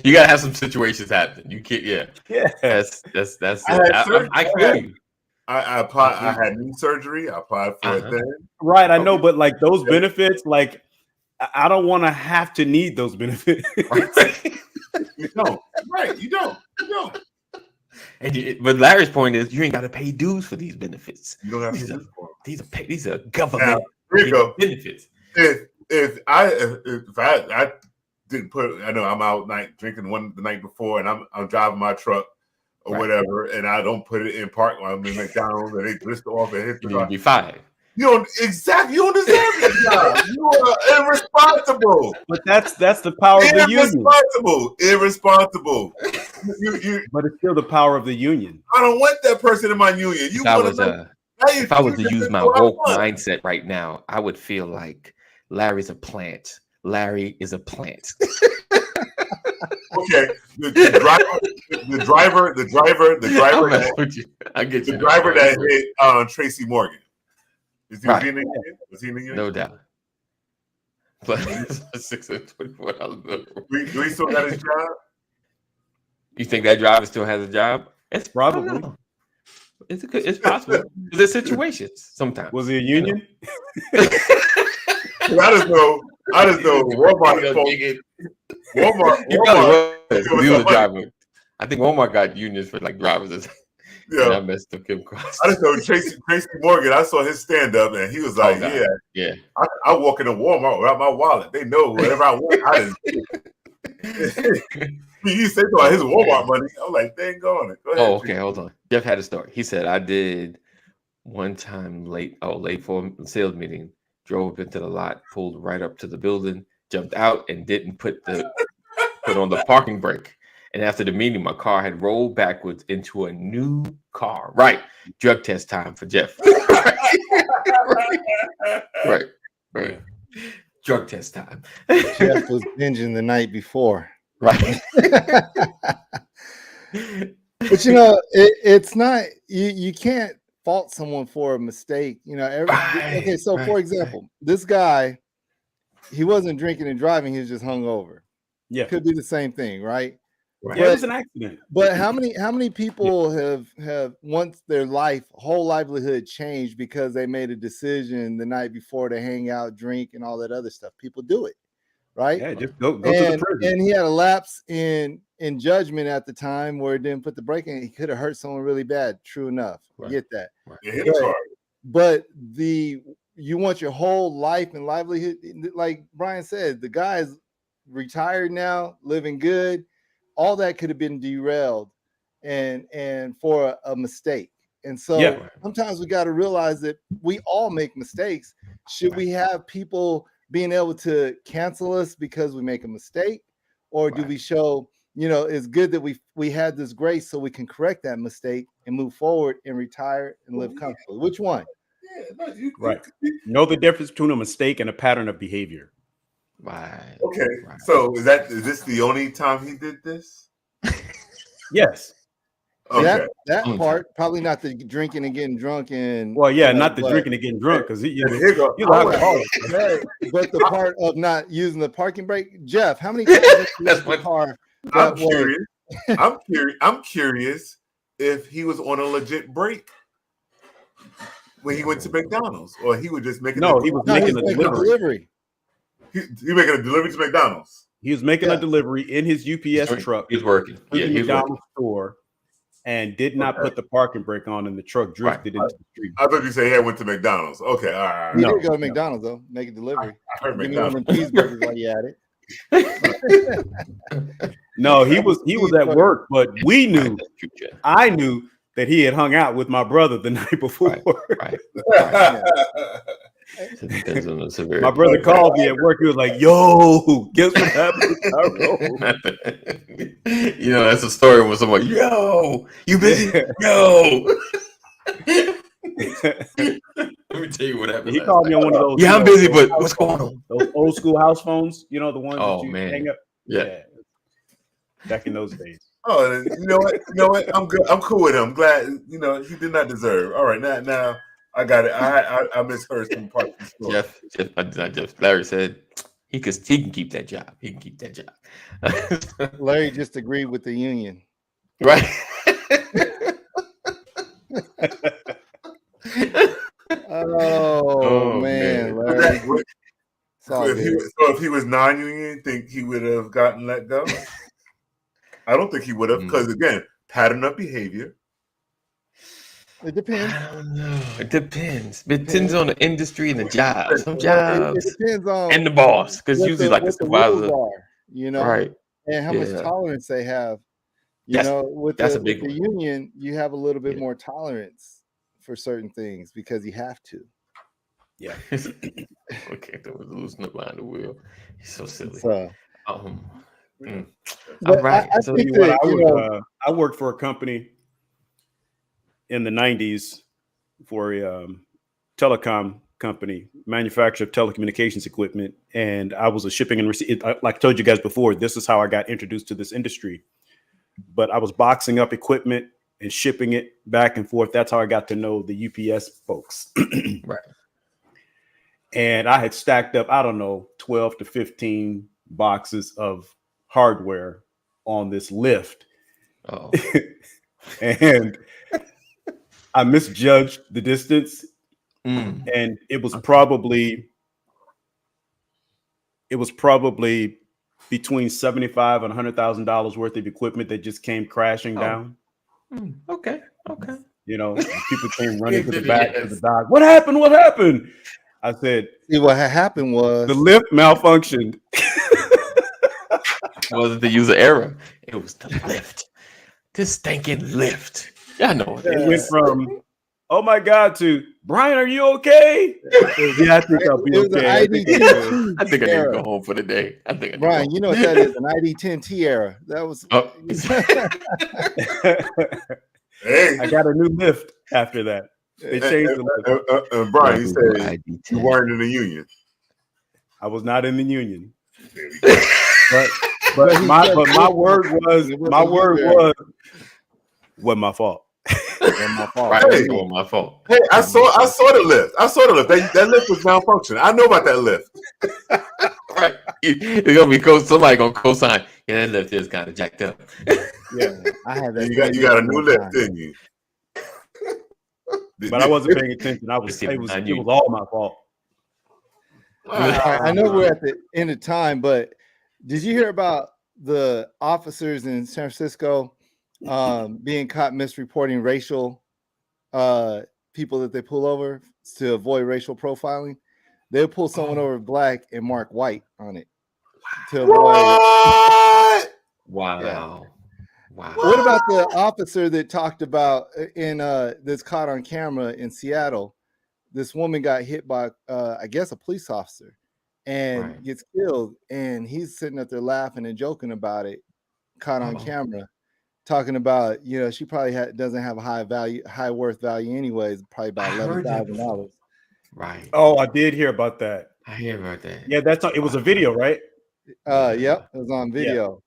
You gotta have some situations happen. You can't. Yeah. That's it. I feel you. I applied. I had knee surgery. I applied for it then. Right, I know, but like those benefits, like I don't want to have to need those benefits. You don't. Right. You don't. But Larry's point is, you ain't got to pay dues for these benefits. You don't have to do for them. These are government benefits. If I didn't put, I know I'm out drinking the night before, and I'm driving my truck or whatever, and I don't put it in park while I'm in McDonald's, and they twist off and hit the You'd be fired. You don't deserve that job. You are irresponsible. But that's the power of the union. Irresponsible. But it's still the power of the union. I don't want that person in my union. If I was to use my woke mindset right now, I would feel like Larry's a plant. Larry is a plant. Okay, the driver that hit Tracy Morgan. Was he in the union? Was he in the union? No doubt. But $624 bill. Do he still got his job? You think that driver still has a job? It's probably. It's possible. There's situations sometimes. Was he a union? I just know Walmart. Walmart. He was a driver. I think Walmart got unions for like drivers. Yeah, I messed up Kim Cross. I just know Tracy Morgan. I saw his stand up, and he was like, "Yeah, I walk into Walmart without my wallet. They know whatever I want. I just." He said about his Walmart money. I'm like, they ain't going. Go ahead. Oh, okay, hold on. Jeff had a story. He said, I did one time late for a sales meeting, drove into the lot, pulled right up to the building, jumped out, and didn't put on the parking brake. And after the meeting, my car had rolled backwards into a new car. Right. Drug test time for Jeff. Right. Drug test time. Jeff was binging the night before. Right. But it's not, you can't fault someone for a mistake. Okay, so for example, this guy, he wasn't drinking and driving, he was just hungover. Yeah. Could be the same thing, right? Right. Yeah, it was an accident. But how many people have once their whole livelihood changed because they made a decision the night before to hang out, drink, and all that other stuff? People do it, right? Yeah, just go to the prison. And he had a lapse in judgment at the time where it didn't put the brake in. He could have hurt someone really bad. True enough, right. Get that. Right. But you want your whole life and livelihood, like Brian said, the guy's retired now, living good. All that could have been derailed and for a mistake. And so sometimes we got to realize that we all make mistakes. Should we have people being able to cancel us because we make a mistake? Or do we show, it's good that we had this grace so we can correct that mistake and move forward and retire and live comfortably? Which one? Right. Know the difference between a mistake and a pattern of behavior. Right. Okay. Right. So is this the only time he did this? Yes. Okay. That part, probably not the drinking and getting drunk and not the drinking and getting drunk because you alcoholic. But the part of not using the parking brake. Jeff, how many times that's my car? I'm curious if he was on a legit break when he went to McDonald's, or he was just making he was making a delivery. He making a delivery to McDonald's. He was making a delivery in his UPS truck. He's working. Yeah, he's McDonald's store, and did not put the parking brake on, and the truck drifted into the street. I thought you said he had went to McDonald's. Okay, all right. He did go to McDonald's though, make a delivery. I heard Give me one of them cheeseburgers while you at it. No, he was at work, but I knew that he had hung out with my brother the night before. Right. Depends on the severity. My brother called me at work. He was like, "Yo, guess what happened?" That's a story when someone, "Yo, you busy?" Yo. Let me tell you what happened. He called me on one of those. Yeah, I'm busy, but what's going on? Those old school house phones, the ones that you man. hang up. Yeah. Back in those days. Oh, you know what? I'm good. I'm cool with him. I'm glad. He did not deserve. All right, now I got it. I misheard some parts of the story. Jeff. Larry said he can keep that job. He can keep that job. Larry just agreed with the union. Right. oh man, Larry. So if he was non-union, think he would have gotten let go? I don't think he would have, because again, pattern of behavior. It depends. I don't know. It depends. It depends on the industry and the job. Some jobs. It depends on and the boss, because usually like the supervisor. Right. And how much tolerance they have. With the union, you have a little bit more tolerance for certain things because you have to. Yeah. Okay, that was losing up behind the wheel. He's so silly. All right. I worked for a company in the 90s for a telecom company, manufacturer of telecommunications equipment. And I was a shipping and receipt. Like I told you guys before, this is how I got introduced to this industry. But I was boxing up equipment and shipping it back and forth. That's how I got to know the UPS folks. Right. And I had stacked up, 12 to 15 boxes of hardware on this lift. Oh. And I misjudged the distance, and it was probably between $75,000 and $100,000 worth of equipment that just came crashing down. Okay. You know, people came running to the back to the dock. What happened? What happened? I said, See, what had happened was the lift malfunctioned. It wasn't the user error. It was the lift. This stinking lift. Y'all know what It went from, oh my God, to Brian, are you okay? Yeah, I think I'll be okay. I think I need to go home for the day. I think Brian, you know what that is? An ID10T era. That was. Hey, I got a new lift after that. They changed the lift. Brian, you said you weren't in the union. I was not in the union. But my word was wasn't my fault. Right, Hey. it was my fault. Hey, I saw the lift. That lift was malfunctioning. I know about that lift. Right. It's gonna be somebody gonna co-sign. Yeah, that lift is kind of jacked up. Yeah, I had that. You got a new lift, didn't you? But I wasn't paying attention. It was all my fault. I know we're at the end of time, but did you hear about the officers in San Francisco being caught misreporting racial people that they pull over to avoid racial profiling? They'll pull someone over black and mark white on it to avoid. What? Wow. Yeah. Wow. What about the officer that talked about that's caught on camera in Seattle? This woman got hit by, I guess, a police officer and gets killed. And he's sitting up there laughing and joking about it, caught on camera, talking about, you know, she probably doesn't have a high worth value anyways, probably about $11,000. Right. Oh, I did hear about that. I hear about that. Yeah, it was a video, right? Yep, it was on video. Yeah.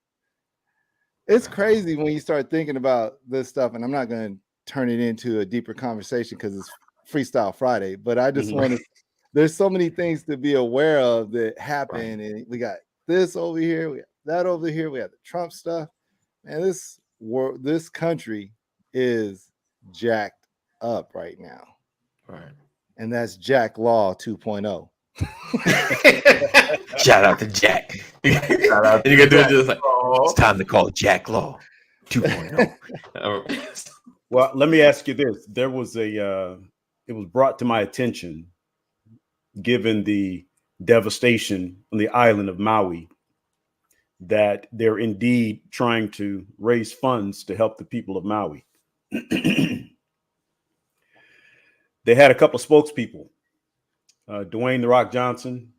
It's crazy when you start thinking about this stuff, and I'm not going to turn it into a deeper conversation because it's Freestyle Friday, but I just want to, there's so many things to be aware of that happen, and we got this over here, we got that over here, we have the Trump stuff, and this country is jacked up right now. Right. And that's Jack Law 2.0. Shout out to Jack. You can do it just like, it's time to call Jack Law 2.0. Well, let me ask you this. There was it was brought to my attention, given the devastation on the island of Maui, that they're indeed trying to raise funds to help the people of Maui. They had a couple of spokespeople, Dwayne "The Rock" Johnson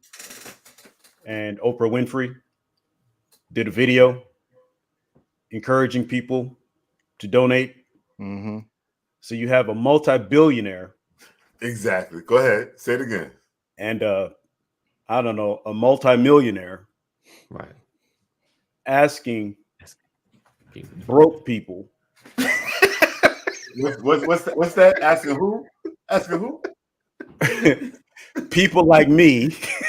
and Oprah Winfrey, did a video encouraging people to donate. Mm-hmm. So you have a multi-billionaire. Exactly. Go ahead. Say it again. And I don't know, a multi-millionaire, right, asking broke people. What's that? Asking who? Asking who? People like me,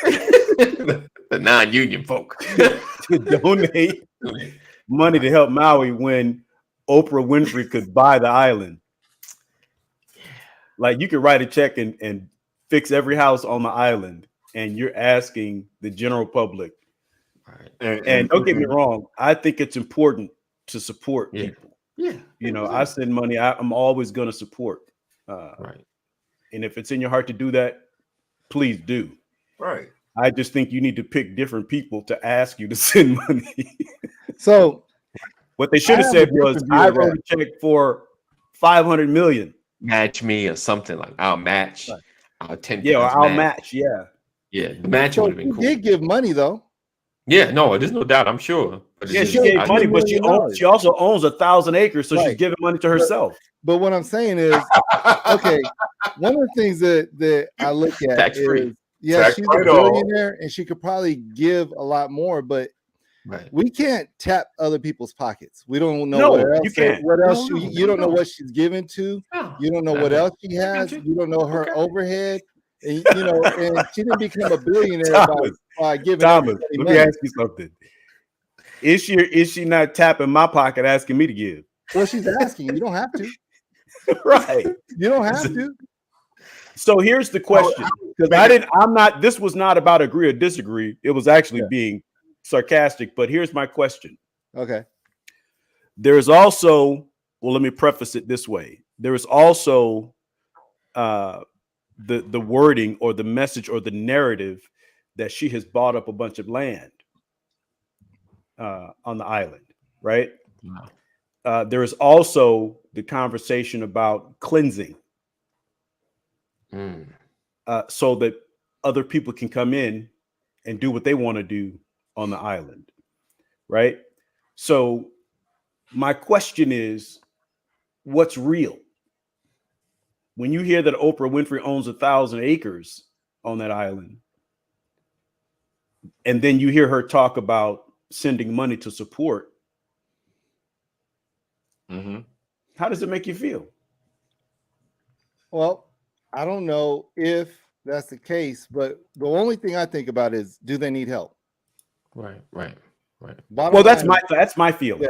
the non-union folk, to donate money to help Maui when Oprah Winfrey could buy the island. Like, you could write a check and fix every house on the island, and you're asking the general public. Right. And don't get me wrong, I think it's important to support people. Yeah. You know, I send money. I'm always going to support. Right. And if it's in your heart to do that, please do. Right. I just think you need to pick different people to ask you to send money. So what they should have said was, I wrote a check for $500 million. Match me or something, like I'll match. Right. I'll 10. Yeah, or I'll match. Yeah. Yeah. The match would have been cool. She did give money though. Yeah, no, there's no doubt. I'm sure. But yeah, she gave money, but she also owns 1,000 acres, so she's giving money to herself. But what I'm saying is, okay, one of the things that I look at tax-free. is, yeah, she's a billionaire and she could probably give a lot more, but we can't tap other people's pockets. We don't know what else. You can't. What else? You don't know what she's given to. You don't know what else she has. You don't know her overhead. And, you know, and she didn't become a billionaire by giving. Thomas, let me ask you something. Is she not tapping my pocket asking me to give? Well, she's asking. You don't have to. Right. You don't have to. So here's the question, because this was not about agree or disagree. It was actually being sarcastic, but here's my question. Okay. There's also, well, let me preface it this way. There is also the wording or the message or the narrative that she has bought up a bunch of land on the island, right? Wow. There is also the conversation about cleansing. So that other people can come in and do what they want to do on the island, right? So my question is, what's real? When you hear that Oprah Winfrey owns 1,000 acres on that island, and then you hear her talk about sending money to support, how does it make you feel? Well, I don't know if that's the case, but the only thing I think about is, do they need help? Right. Well, that's my feeling.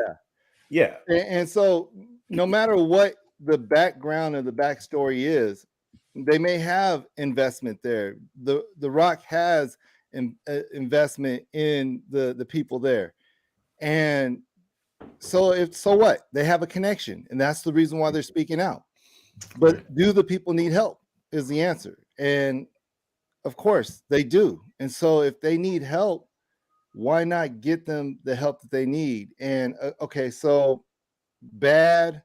Yeah. And so, no matter what the background and the backstory is, they may have investment there. The Rock has investment in the people there, and so what? They have a connection, and that's the reason why they're speaking out. But do the people need help? Is the answer. And of course they do. And so if they need help, why not get them the help that they need? And okay, so bad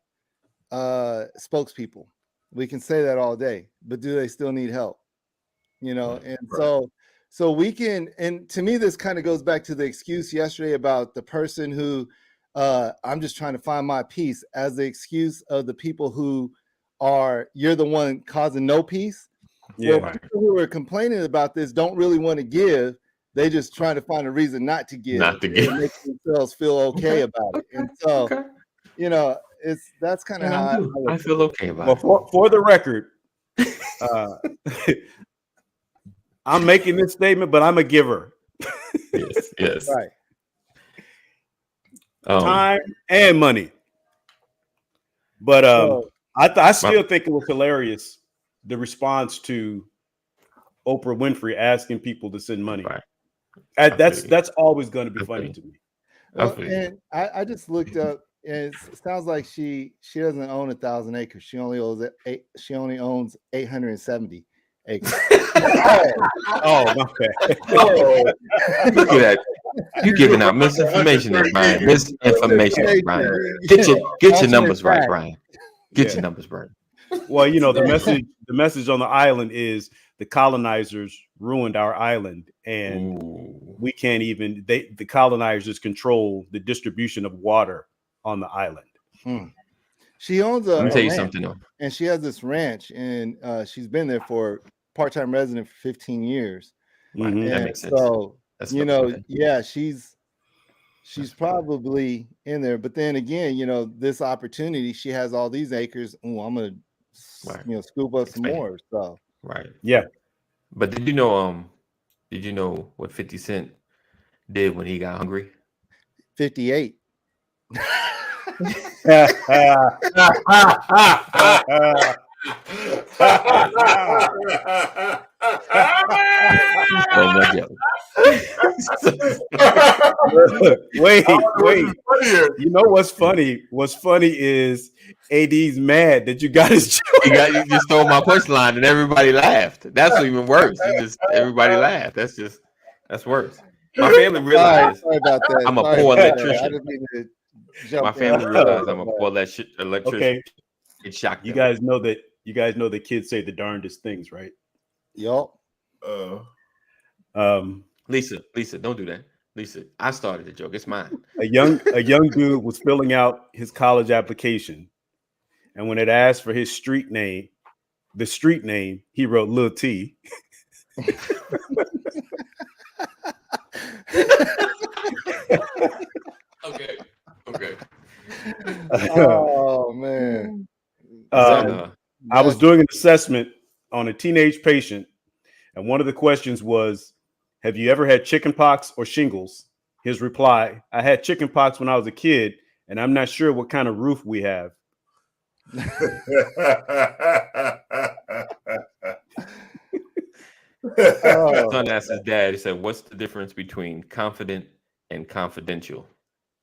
spokespeople, we can say that all day, but do they still need help? You know, and so we can, and to me, this kind of goes back to the excuse yesterday about the person who I'm just trying to find my peace, as the excuse of the people who you're the one causing no peace. Yeah. Well, people who are complaining about this don't really want to give. They just trying to find a reason not to give. And make themselves feel okay about it. And so, you know, that's kind of how I feel okay about it. Well, for the record, I'm making this statement, but I'm a giver. Yes. Right. Time and money. But I still think it was hilarious, the response to Oprah Winfrey asking people to send money. Right. That's always going to be funny to me. Well, and I just looked up, and it sounds like she doesn't own 1,000 acres. She only owns 870 acres. Oh, okay. Look at that. You giving out misinformation, there, Brian. Misinformation, Brian. Get your numbers right, Brian. Get your numbers right. Well, you know, the message on the island is the colonizers ruined our island, and we can't even. The colonizers control the distribution of water on the island. She owns Let me tell you ranch, something though. And she has this ranch, and she's been there for part-time resident for 15 years. Mm-hmm. That makes sense. So you know, she's probably in there. But then again, you know, this opportunity, she has all these acres. Oh, I'm gonna scoop up some more. So yeah. But did you know what 50 Cent did when he got hungry? 58. Wait. You know what's funny? What's funny is AD's mad that you got his joke. You just stole my punchline and everybody laughed. That's even worse. Everybody laughed. That's worse. My family realized sorry about that. I'm a poor electrician. I didn't mean to jump My family realized I'm a poor electrician. Okay. It shocked you them. guys know that kids say the darndest things, right? Yup. Lisa, don't do that. Lisa, I started the joke. It's mine. A young dude was filling out his college application, and when it asked for his street name, he wrote Lil T. Okay. Oh man. I was doing an assessment on a teenage patient, and one of the questions was, have you ever had chickenpox or shingles? His reply, I had chickenpox when I was a kid, and I'm not sure what kind of roof we have. My son asked his dad, he said, "What's the difference between confident and confidential?"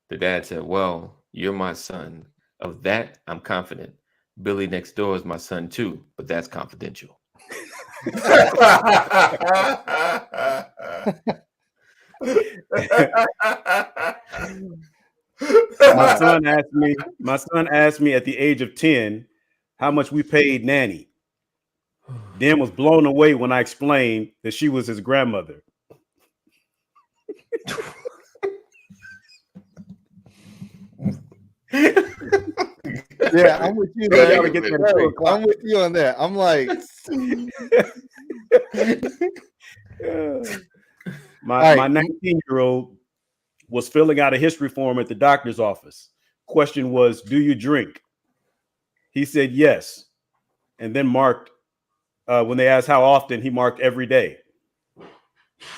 The dad said, "Well, you're my son. Of that, I'm confident. Billy next door is my son too, but that's confidential." My son asked me at the age of 10 how much we paid Nanny. Dan was blown away when I explained that she was his grandmother. Yeah, I'm with you there. I'm with you on that. I'm like, my 19-year-old was filling out a history form at the doctor's office. Question was, "Do you drink?" He said yes, and then marked. When they asked how often, he marked every day.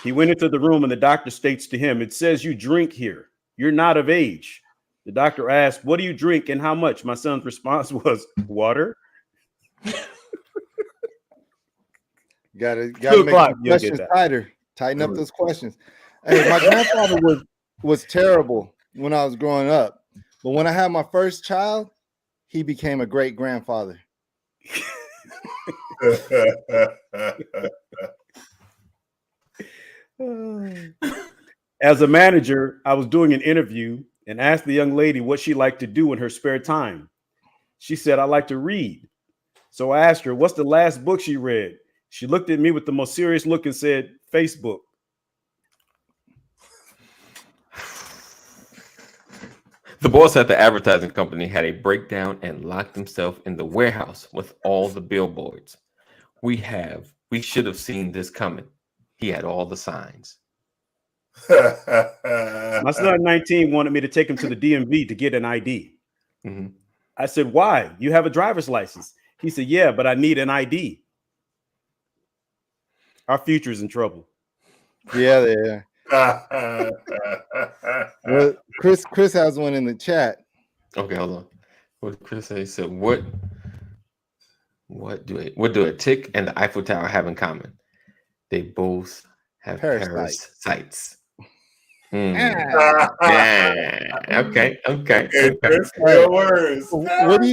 He went into the room, and the doctor states to him, "It says you drink here. You're not of age." The doctor asked, "What do you drink and how much?" My son's response was, "Water." Gotta make the questions tighter. Tighten up those questions. Hey, my grandfather was terrible when I was growing up, but when I had my first child, he became a great grandfather. As a manager, I was doing an interview and asked the young lady what she liked to do in her spare time. She said, "I like to read." So I asked her, "What's the last book she read?" She looked at me with the most serious look and said, "Facebook." The boss at the advertising company had a breakdown and locked himself in the warehouse with all the billboards. We should have seen this coming. He had all the signs. My son 19 wanted me to take him to the DMV to get an ID. Mm-hmm. I said, "Why? You have a driver's license." He said, "Yeah, but I need an ID." Our future's in trouble. Yeah. Well, Chris has one in the chat. Okay, hold on. What did Chris say? He said, What do a tick and the Eiffel Tower have in common? They both have parasites. Yeah. Okay. Real words. What do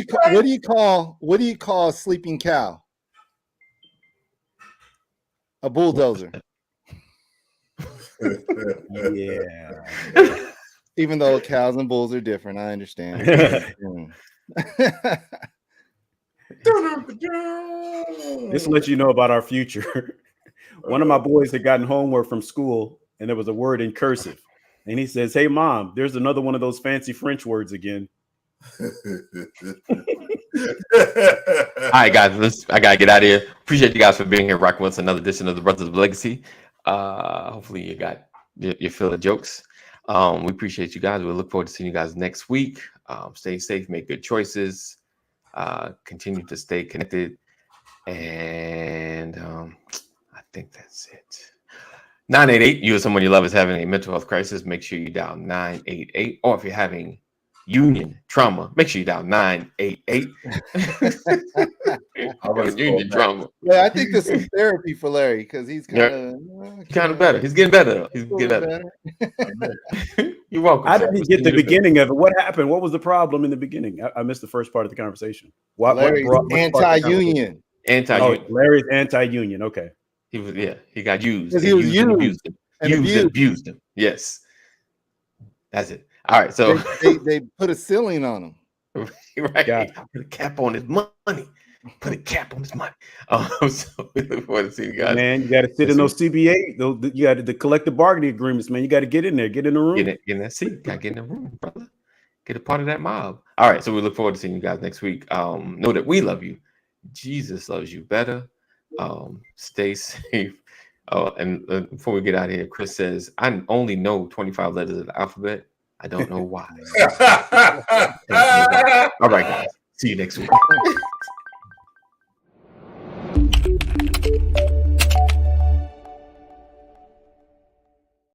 you call a sleeping cow? A bulldozer. Yeah. Even though cows and bulls are different, I understand. This lets you know about our future. One of my boys had gotten homework from school, and there was a word in cursive. And he says, "Hey, Mom, there's another one of those fancy French words again." All right, guys, I gotta get out of here. Appreciate you guys for being here, rocking with us another edition of the Brothers of Legacy. Hopefully you feel the jokes. We appreciate you guys. We look forward to seeing you guys next week. Stay safe, make good choices, continue to stay connected, and I think that's it. 988, you or someone you love is having a mental health crisis, make sure you dial 988. Or if you're having union trauma, make sure you dial 988. Union trauma. Yeah, I think this is therapy for Larry because he's kind of better. He's getting better. You're welcome. I didn't get the beginning of it. What happened? What was the problem in the beginning? I missed the first part of the conversation. Larry's anti-union. Anti-union. Larry's anti-union. Okay. He got used. He was used and abused him. Yes. That's it. All right. So they put a ceiling on him. Right. Put a cap on his money. Put a cap on his money. So we look forward to seeing you guys. Man, you got to sit in those CBA. You got the collective bargaining agreements, man. You got to get in there. Get in the room. Get in that seat. Got to get in the room, brother. Get a part of that mob. All right. So we look forward to seeing you guys next week. Know that we love you. Jesus loves you better. Stay safe. And before we get out of here, Chris says, "I only know 25 letters of the alphabet. I don't know why." All right, guys. See you next week.